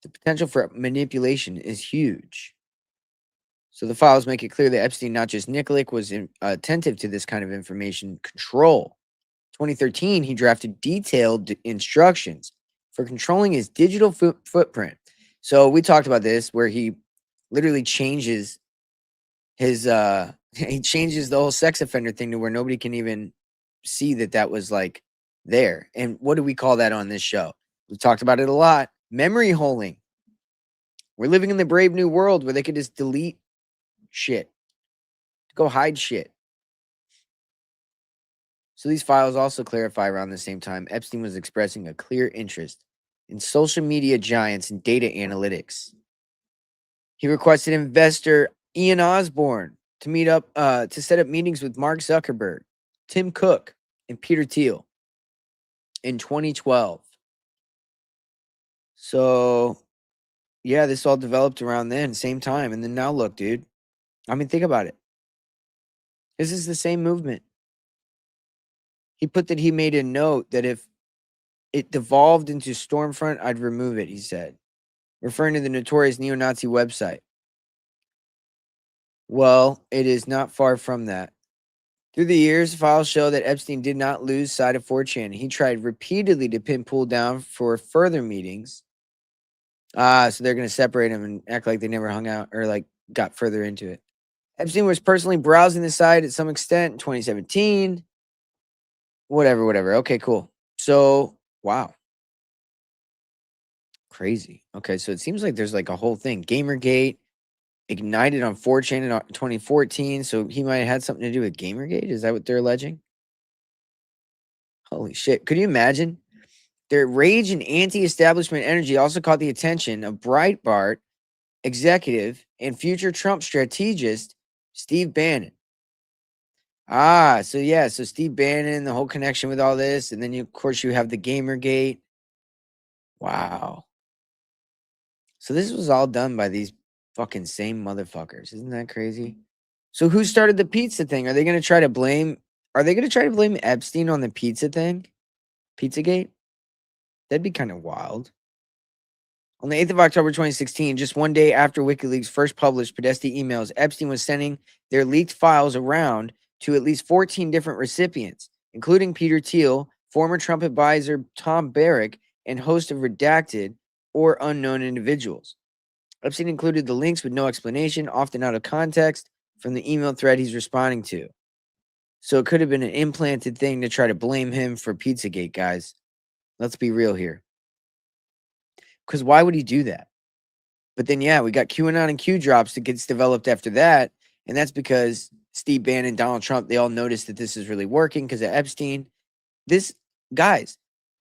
The potential for manipulation is huge. So the files make it clear that Epstein, not just Nikolic, was attentive to this kind of information control. 2013, he drafted detailed instructions for controlling his digital footprint. So we talked about this where he literally changes his he changes the whole sex offender thing to where nobody can even see that was like there. And what do we call that on this show? We've talked about it a lot. Memory holing. We're living in the brave new world where they could just delete shit, go hide shit. So these files also clarify around the same time Epstein was expressing a clear interest in social media giants and data analytics. He requested investor Ian Osborne to meet up to set up meetings with Mark Zuckerberg, Tim Cook, and Peter Thiel in 2012. So yeah, this all developed around then, same time. And then now look, dude. I mean, think about it. This is the same movement. He put that he made a note that if it devolved into Stormfront, I'd remove it, he said, referring to the notorious neo-Nazi website. Well, it is not far from that. Through the years, files show that Epstein did not lose sight of 4chan. He tried repeatedly to pin Poole down for further meetings, So they're going to separate them and act like they never hung out or like got further into it. Epstein was personally browsing the site at some extent in 2017. Whatever. Okay, cool. So, wow. Crazy. Okay, so it seems like there's like a whole thing. Gamergate ignited on 4chan in 2014. So he might have had something to do with Gamergate. Is that what they're alleging? Holy shit. Could you imagine? Their rage and anti-establishment energy also caught the attention of Breitbart executive and future Trump strategist Steve Bannon. So yeah, so Steve Bannon, the whole connection with all this, and then of course you have the Gamergate. Wow. So this was all done by these fucking same motherfuckers. Isn't that crazy? So who started the pizza thing? Are they going to try to blame Epstein on the pizza thing? Pizzagate? That'd be kind of wild. On the 8th of October 2016, just one day after WikiLeaks first published Podesta emails, Epstein was sending their leaked files around to at least 14 different recipients, including Peter Thiel, former Trump advisor Tom Barrack, and host of redacted or unknown individuals. Epstein included the links with no explanation, often out of context, from the email thread he's responding to. So it could have been an implanted thing to try to blame him for Pizzagate, guys. Let's be real here. Because why would he do that? But then, yeah, we got QAnon and Q drops that gets developed after that. And that's because Steve Bannon, Donald Trump, they all noticed that this is really working because of Epstein. Guys,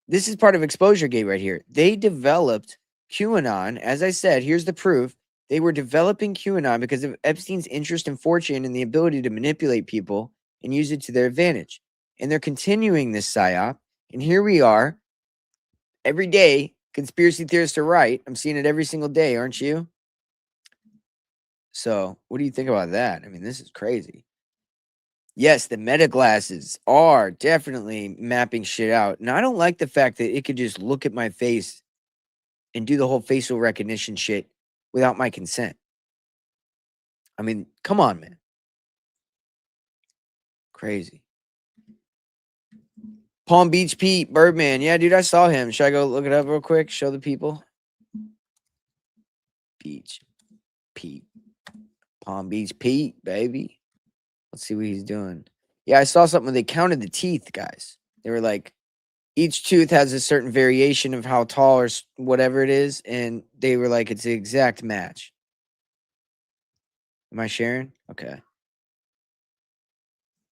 this is part of Exposure Gate right here. They developed QAnon. As I said, here's the proof. They were developing QAnon because of Epstein's interest in 4chan and the ability to manipulate people and use it to their advantage. And they're continuing this psyop. And here we are. Every day, conspiracy theorists are right. I'm seeing it every single day, aren't you? So, what do you think about that? I mean, this is crazy. Yes, the meta glasses are definitely mapping shit out. And I don't like the fact that it could just look at my face and do the whole facial recognition shit without my consent. I mean, come on, man. Crazy. Palm Beach Pete, Birdman. Yeah, dude, I saw him. Should I go look it up real quick? Show the people. Beach Pete. Palm Beach Pete, baby. Let's see what he's doing. Yeah, I saw something where they counted the teeth, guys. They were like, each tooth has a certain variation of how tall or whatever it is. And they were like, it's the exact match. Am I sharing? Okay.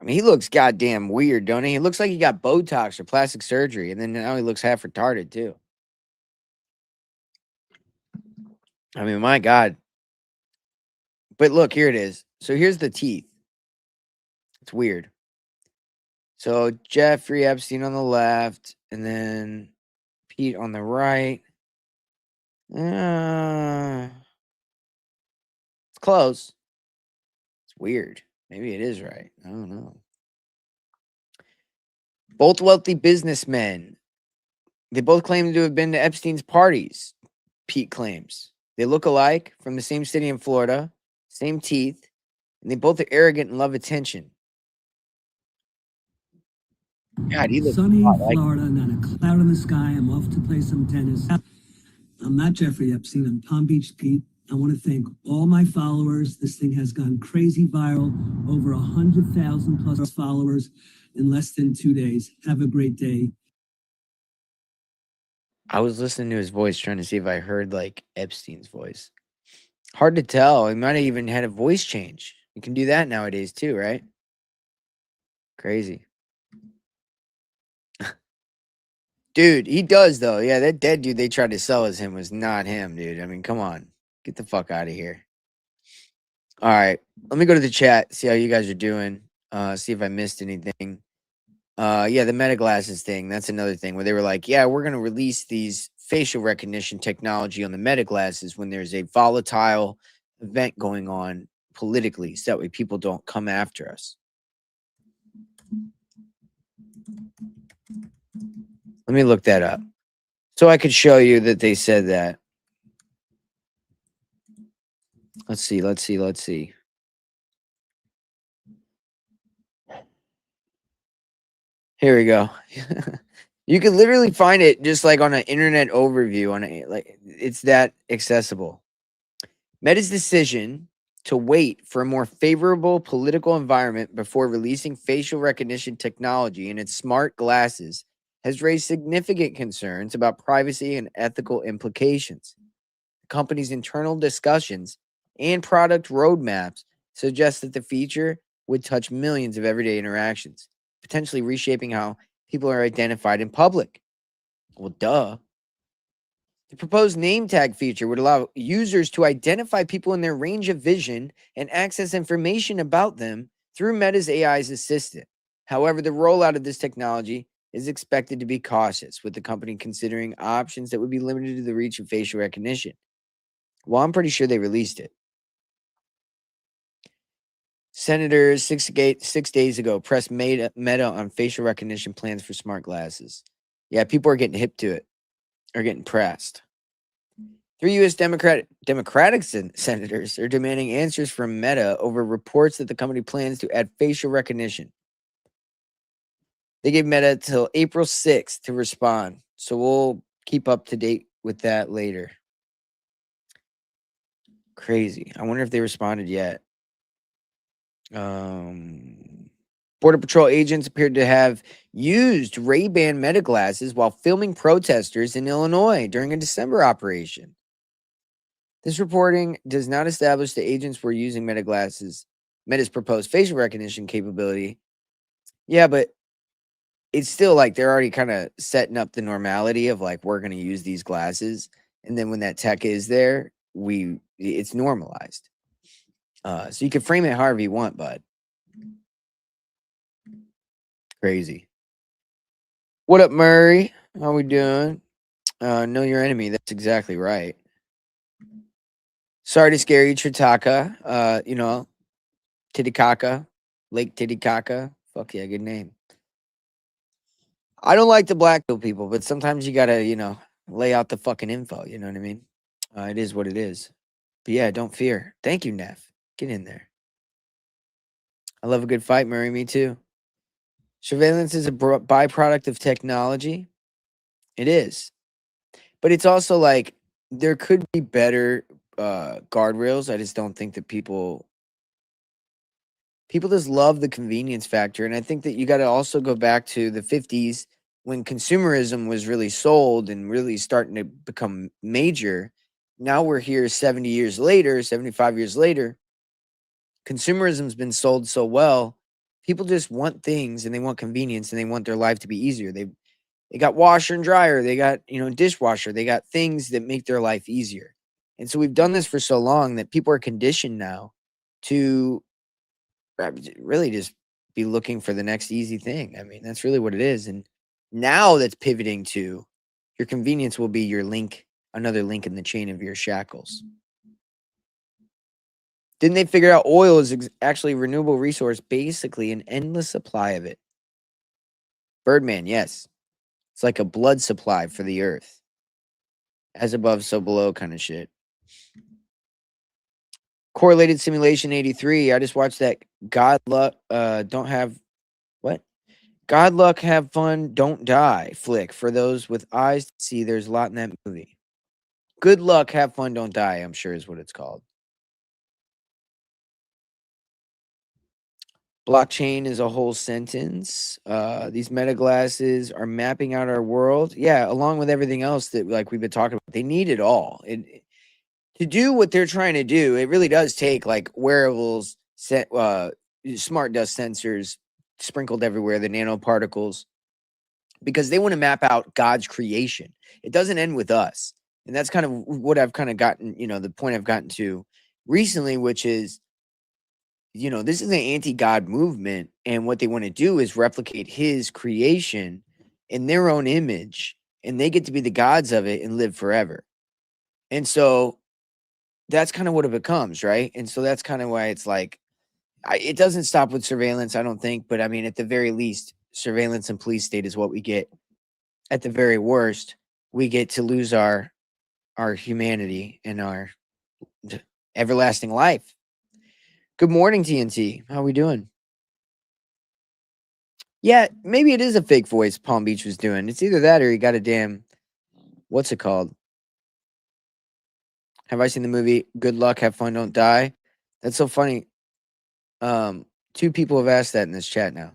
I mean, he looks goddamn weird, don't he? He looks like he got Botox or plastic surgery. And then now he looks half retarded, too. I mean, my God. But look, here it is. So here's the teeth. It's weird. So Jeffrey Epstein on the left, and then Pete on the right. It's close. It's weird. Maybe it is right. I don't know. Both wealthy businessmen. They both claim to have been to Epstein's parties, Pete claims. They look alike, from the same city in Florida, same teeth, and they both are arrogant and love attention. God, he looks sunny hot, like Florida, not a cloud in the sky. I'm off to play some tennis. I'm not Jeffrey Epstein. I'm Palm Beach Pete. I want to thank all my followers. This thing has gone crazy viral. Over 100,000 plus followers in less than 2 days. Have a great day. I was listening to his voice, trying to see if I heard like Epstein's voice. Hard to tell. He might have even had a voice change. You can do that nowadays too, right? Crazy. Dude, he does though. Yeah, that dead dude they tried to sell as him was not him, dude. I mean, come on. Get the fuck out of here. All right. Let me go to the chat, see how you guys are doing. See if I missed anything. Yeah, the meta glasses thing. That's another thing where they were like, yeah, we're gonna release these facial recognition technology on the meta glasses when there's a volatile event going on politically, so that way people don't come after us. Let me look that up so I could show you that they said that. Let's see. Here we go. You could literally find it just like on an internet overview on like it's that accessible. Meta's decision to wait for a more favorable political environment before releasing facial recognition technology in its smart glasses has raised significant concerns about privacy and ethical implications. The company's internal discussions and product roadmaps suggest that the feature would touch millions of everyday interactions, potentially reshaping how people are identified in public. Well, duh. The proposed name tag feature would allow users to identify people in their range of vision and access information about them through Meta's AI's assistant. However, the rollout of this technology is expected to be cautious, with the company considering options that would be limited to the reach of facial recognition. Well, I'm pretty sure they released it. Senators 6 days ago pressed Meta on facial recognition plans for smart glasses. Yeah, people are getting hip to it, or getting pressed. 3 U.S. Democratic senators are demanding answers from Meta over reports that the company plans to add facial recognition. They gave Meta till April 6th to respond, so we'll keep up to date with that later. Crazy. I wonder if they responded yet. Border Patrol agents appeared to have used Ray-Ban Meta glasses while filming protesters in Illinois during a December operation. This reporting does not establish the agents were using Meta's proposed facial recognition capability. Yeah, but it's still like they're already kind of setting up the normality of like we're going to use these glasses, and then when that tech is there, it's normalized. So you can frame it however you want, bud. Crazy. What up, Murray? How we doing? Know your enemy. That's exactly right. Sorry to scare you, Tritaka. Titicaca, Lake Titicaca. Fuck yeah, good name. I don't like to blackmail people, but sometimes you gotta, lay out the fucking info. You know what I mean? It is what it is. But yeah, don't fear. Thank you, Neff. Get in there. I love a good fight, Murray. Me too. Surveillance is a byproduct of technology. It is. But it's also like there could be better guardrails. I just don't think that people just love the convenience factor. And I think that you got to also go back to the 50s when consumerism was really sold and really starting to become major. Now we're here 70 years later, 75 years later. Consumerism's been sold so well. People just want things and they want convenience and they want their life to be easier. They got washer and dryer. They got, dishwasher. They got things that make their life easier. And so we've done this for so long that people are conditioned now to really just be looking for the next easy thing. I mean, that's really what it is. And now that's pivoting to your convenience will be your link, another link in the chain of your shackles. Didn't they figure out oil is actually a renewable resource, basically an endless supply of it? Birdman, yes. It's like a blood supply for the earth. As above, so below kind of shit. Correlated Simulation 83. I just watched that God Luck, don't have, what? God Luck, Have Fun, Don't Die flick. For those with eyes to see, there's a lot in that movie. Good Luck, Have Fun, Don't Die, I'm sure is what it's called. Blockchain is a whole sentence. These meta glasses are mapping out our world. Yeah, along with everything else that like we've been talking about. They need it all. To do what they're trying to do, it really does take like wearables, smart dust sensors sprinkled everywhere, the nanoparticles, because they want to map out God's creation. It doesn't end with us. And that's kind of what I've kind of gotten, the point I've gotten to recently, which is, this is an anti-God movement, and what they want to do is replicate his creation in their own image, and they get to be the gods of it and live forever. And so that's kind of what it becomes, right? And so that's kind of why it's like, it doesn't stop with surveillance, I don't think, but I mean, at the very least, surveillance and police state is what we get. At the very worst, we get to lose our humanity and our everlasting life. Good morning, TNT. How we doing? Yeah, maybe it is a fake voice Palm Beach was doing. It's either that or he got a damn, what's it called? Have I seen the movie Good Luck, Have Fun, Don't Die? That's so funny. 2 people have asked that in this chat now.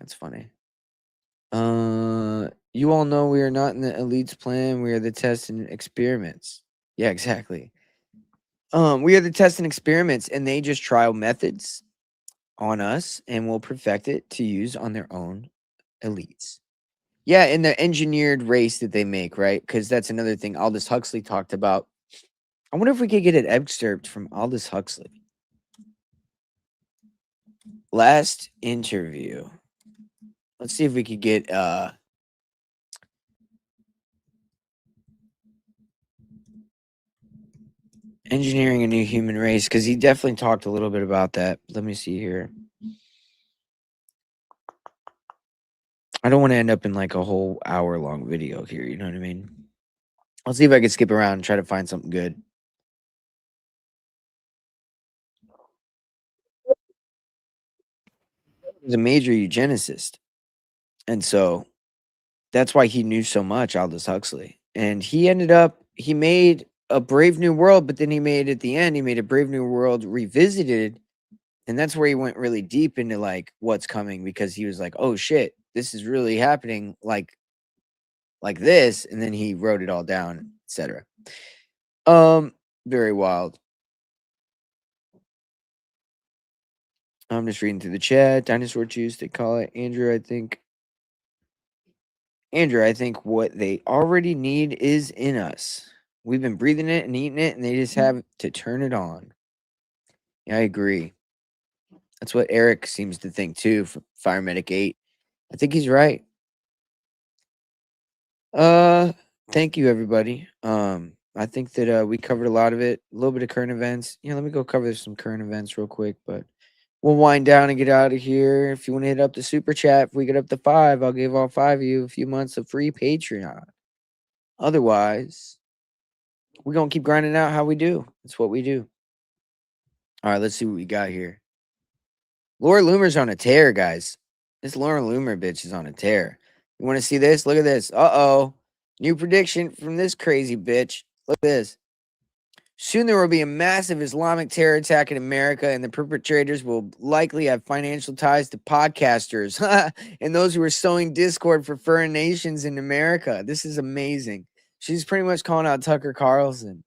That's funny. You all know we are not in the elites plan. We are the test and experiments. Yeah, exactly. We are the test and experiments, and they just trial methods on us and will perfect it to use on their own elites. Yeah, in the engineered race that they make, right? Because that's another thing Aldous Huxley talked about. I wonder if we could get an excerpt from Aldous Huxley. Last interview. Let's see if we could get engineering a new human race, because he definitely talked a little bit about that. Let me see here. I don't want to end up in like a whole hour-long video here, you know what I mean? I'll see if I can skip around and try to find something good. He was a major eugenicist. And so that's why he knew so much, Aldous Huxley. And he made a Brave New World, but then he made at the end, he made a Brave New World Revisited. And that's where he went really deep into like what's coming, because he was like, oh shit, this is really happening like this. And then he wrote it all down, etc. Very wild. I'm just reading through the chat. Dinosaur juice, they call it. Andrew, I think what they already need is in us. We've been breathing it and eating it, and they just have to turn it on. Yeah, I agree. That's what Eric seems to think too, for Fire Medic 8. I think he's right. Thank you, everybody. I think that we covered a lot of it. A little bit of current events. Yeah, let me go cover some current events real quick, but we'll wind down and get out of here. If you want to hit up the super chat, if we get up to 5, I'll give all 5 of you a few months of free Patreon. Otherwise, we're going to keep grinding out how we do. That's what we do. All right, let's see what we got here. Laura Loomer's on a tear, guys. This Laura Loomer bitch is on a tear. You want to see this? Look at this. Uh-oh. New prediction from this crazy bitch. Look at this. Soon there will be a massive Islamic terror attack in America, and the perpetrators will likely have financial ties to podcasters and those who are sowing discord for foreign nations in America. This is amazing. She's pretty much calling out Tucker Carlson.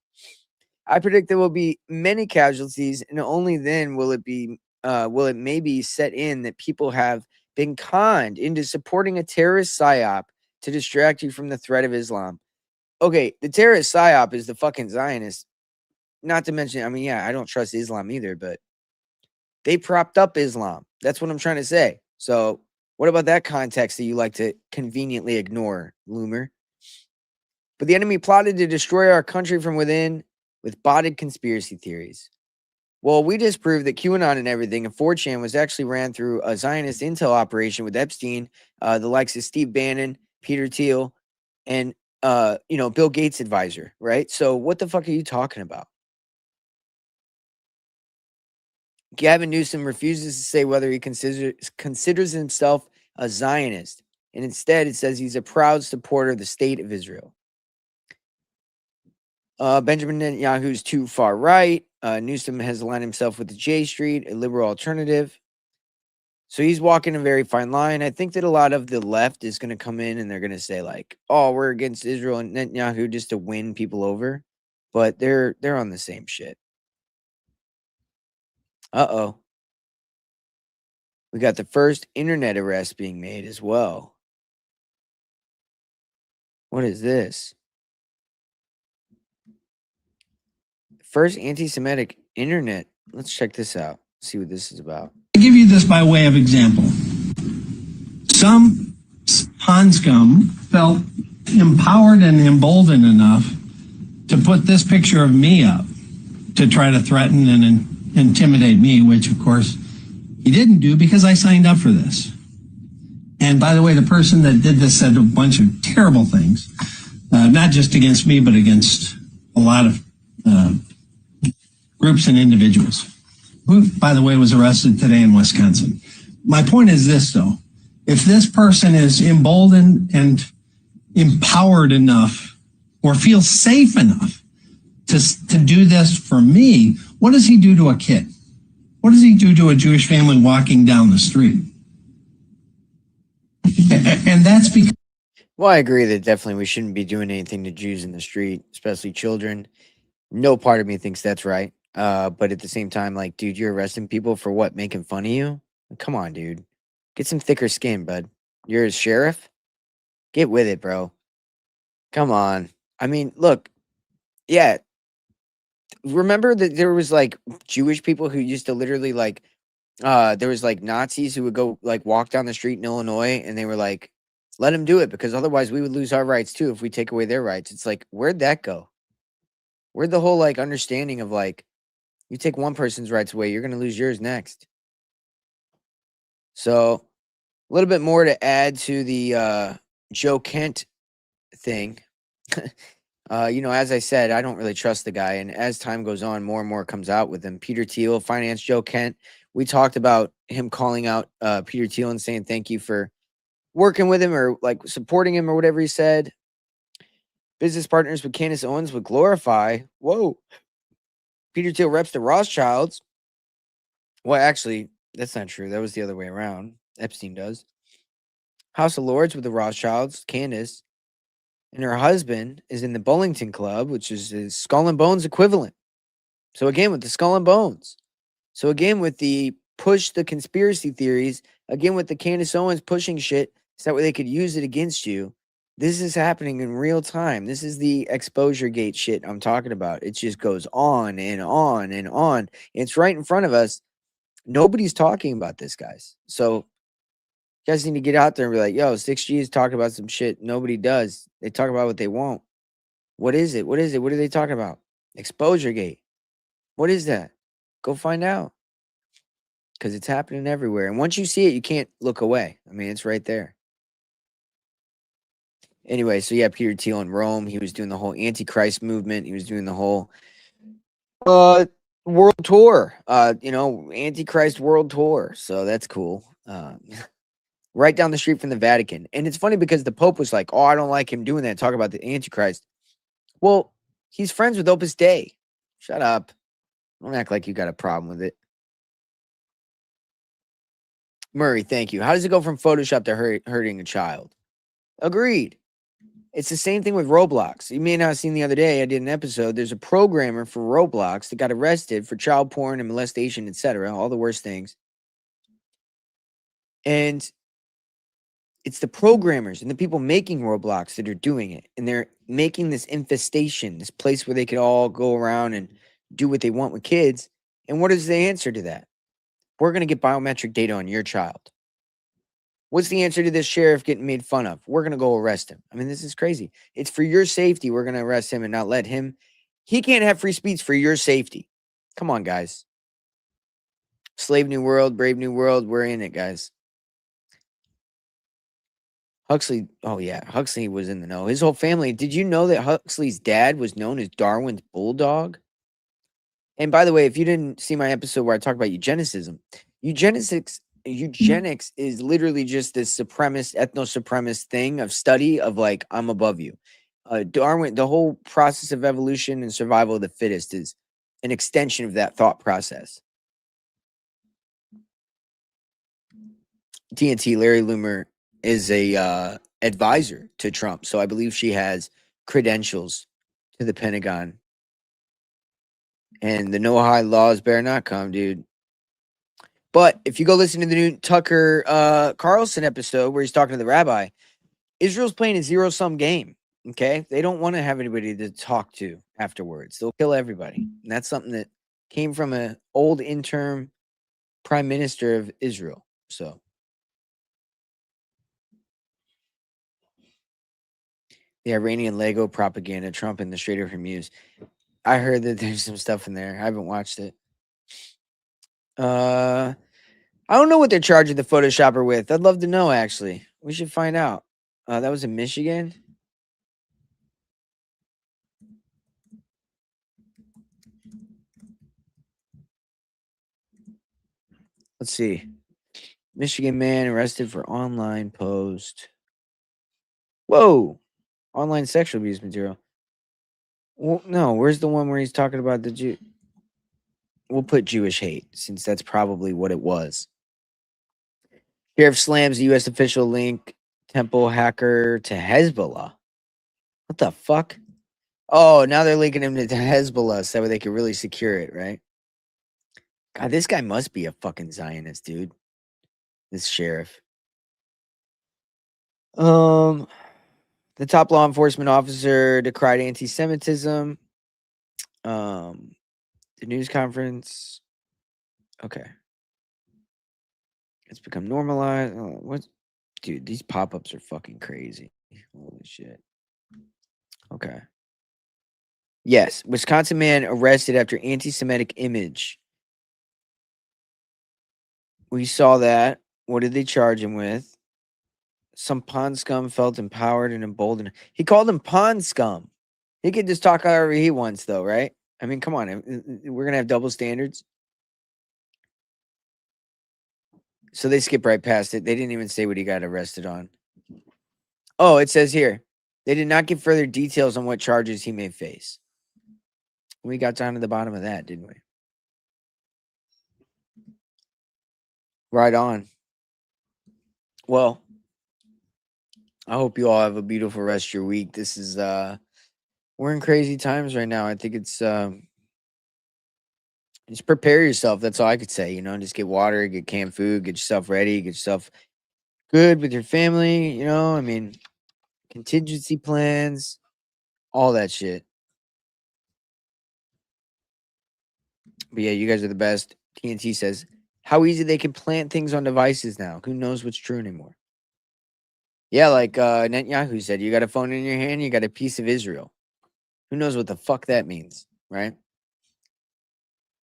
I predict there will be many casualties, and only then will it maybe set in that people have been conned into supporting a terrorist psyop to distract you from the threat of Islam. Okay, the terrorist psyop is the fucking Zionists. Not to mention, I mean, yeah, I don't trust Islam either, but they propped up Islam. That's what I'm trying to say. So what about that context that you like to conveniently ignore, Loomer? But the enemy plotted to destroy our country from within with botted conspiracy theories. Well, we just proved that QAnon and everything and 4chan was actually ran through a Zionist intel operation with Epstein, the likes of Steve Bannon, Peter Thiel, and Bill Gates' advisor, right? So what the fuck are you talking about? Gavin Newsom refuses to say whether he considers himself a Zionist, and instead it says he's a proud supporter of the state of Israel. Benjamin Netanyahu's too far right. Newsom has aligned himself with the J Street, a liberal alternative. So he's walking a very fine line. I think that a lot of the left is going to come in and they're going to say like, oh, we're against Israel and Netanyahu just to win people over. But they're on the same shit. Uh-oh. We got the first internet arrest being made as well. What is this? First anti-Semitic internet. Let's check this out. See what this is about. I give you this by way of example. Some Hanscom felt empowered and emboldened enough to put this picture of me up to try to threaten and intimidate me, which of course he didn't do because I signed up for this. And by the way, the person that did this said a bunch of terrible things, not just against me, but against a lot of groups and individuals. who, by the way, was arrested today in Wisconsin. My point is this, though. If this person is emboldened and empowered enough or feels safe enough to do this for me, what does he do to a kid? What does he do to a Jewish family walking down the street? And that's because... Well, I agree that definitely we shouldn't be doing anything to Jews in the street, especially children. No part of me thinks that's right. But at the same time, like, dude, you're arresting people for what? Making fun of you? Come on, dude. Get some thicker skin, bud. You're a sheriff? Get with it, bro. Come on. I mean, look, yeah. Remember that there was like Jewish people who used to literally like there was like Nazis who would go like walk down the street in Illinois and they were like, let them do it because otherwise we would lose our rights too if we take away their rights. It's like, where'd that go? Where'd the whole like understanding of like you take one person's rights away, you're gonna lose yours next. So a little bit more to add to the Joe Kent thing. You know, as I said, I don't really trust the guy. And as time goes on, more and more comes out with him. Peter Thiel, finance Joe Kent. We talked about him calling out Peter Thiel and saying thank you for working with him or like supporting him or whatever he said. Business partners with Candace Owens would glorify. Whoa. Peter Thiel reps the Rothschilds. Well, actually, that's not true. That was the other way around. Epstein does. House of Lords with the Rothschilds, Candace. And her husband is in the Bullington Club, which is his Skull and Bones equivalent. So again, with the Skull and Bones. So again, with the push the conspiracy theories, again, with the Candace Owens pushing shit, so that way they could use it against you. This is happening in real time. This is the exposure gate shit I'm talking about. It just goes on and on and on. It's right in front of us. Nobody's talking about this, guys. So you guys need to get out there and be like, yo, 6G is talking about some shit nobody does. They talk about what they want. What is it? What is it? What are they talking about? Exposure gate. What is that? Go find out. Because it's happening everywhere. And once you see it, you can't look away. I mean, it's right there. Anyway, so yeah, Peter Thiel in Rome. He was doing the whole Antichrist movement. He was doing the whole world tour. You know, Antichrist world tour. So that's cool. Right down the street from the Vatican. And it's funny because the Pope was like, oh, I don't like him doing that. Talk about the Antichrist. Well, he's friends with Opus Dei. Shut up. Don't act like you got a problem with it. Murray, thank you. How does it go from Photoshop to hurting a child? Agreed. It's the same thing with Roblox. You may not have seen the other day, I did an episode. There's a programmer for Roblox that got arrested for child porn and molestation, etc. All the worst things. And it's the programmers and the people making Roblox that are doing it. And they're making this infestation, this place where they could all go around and do what they want with kids. And what is the answer to that? We're going to get biometric data on your child. What's the answer to this sheriff getting made fun of? We're going to go arrest him. I mean, this is crazy. It's for your safety. We're going to arrest him and not let him. He can't have free speech for your safety. Come on, guys. Slave New World, Brave New World. We're in it, guys. Huxley, oh yeah, Huxley was in the know. His whole family. Did you know that Huxley's dad was known as Darwin's bulldog? And by the way, if you didn't see my episode where I talk about eugenicism, eugenics is literally just this supremacist, ethno-supremacist thing of study of like, I'm above you. Darwin, the whole process of evolution and survival of the fittest is an extension of that thought process. TNT, Larry Loomer is a advisor to Trump. So I believe she has credentials to the Pentagon. And the no high laws better not come, dude. But if you go listen to the new Tucker Carlson episode where he's talking to the rabbi, Israel's playing a zero-sum game. Okay? They don't want to have anybody to talk to afterwards. They'll kill everybody. And that's something that came from an old interim prime minister of Israel. So the Iranian Lego propaganda, Trump and the Strait of Hormuz. I heard that there's some stuff in there. I haven't watched it. I don't know what they're charging the Photoshopper with. I'd love to know, actually. We should find out. That was in Michigan. Let's see. Michigan man arrested for online post. Whoa. Online sexual abuse material. Well, no, where's the one where he's talking about the Jew? We'll put Jewish hate, since that's probably what it was. Sheriff slams the U.S. official link temple hacker to Hezbollah. What the fuck? Oh, now they're linking him to Hezbollah so that way they can really secure it, right? God, this guy must be a fucking Zionist, dude. This sheriff. The top law enforcement officer decried anti-Semitism. The news conference. Okay. It's become normalized. Oh, what? Dude, these pop-ups are fucking crazy. Holy shit. Okay. Yes. Wisconsin man arrested after anti-Semitic image. We saw that. What did they charge him with? Some pond scum felt empowered and emboldened. He called him pond scum. He could just talk however he wants, though, right? I mean, come on. We're going to have double standards. So they skip right past it. They didn't even say what he got arrested on. Oh, it says here. They did not give further details on what charges he may face. We got down to the bottom of that, didn't we? Right on. Well, I hope you all have a beautiful rest of your week. This is we're in crazy times right now. I think it's just prepare yourself. That's all I could say. Just get water, get canned food, get yourself ready, get yourself good with your family. I mean, contingency plans, all that shit. But yeah, you guys are the best. TNT says, how easy they can plant things on devices now. Who knows what's true anymore? Yeah, like Netanyahu said, you got a phone in your hand, you got a piece of Israel. Who knows what the fuck that means, right?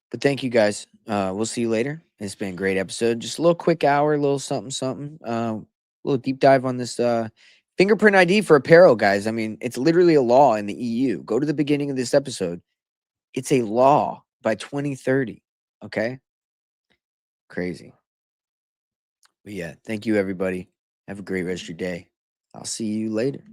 But thank you guys. We'll see you later. It's been a great episode. Just a little quick hour, a little something. A little deep dive on this fingerprint ID for apparel, guys. I mean, it's literally a law in the EU. Go to the beginning of this episode. It's a law by 2030. Okay? Crazy. But yeah, thank you, everybody. Have a great rest of your day. I'll see you later.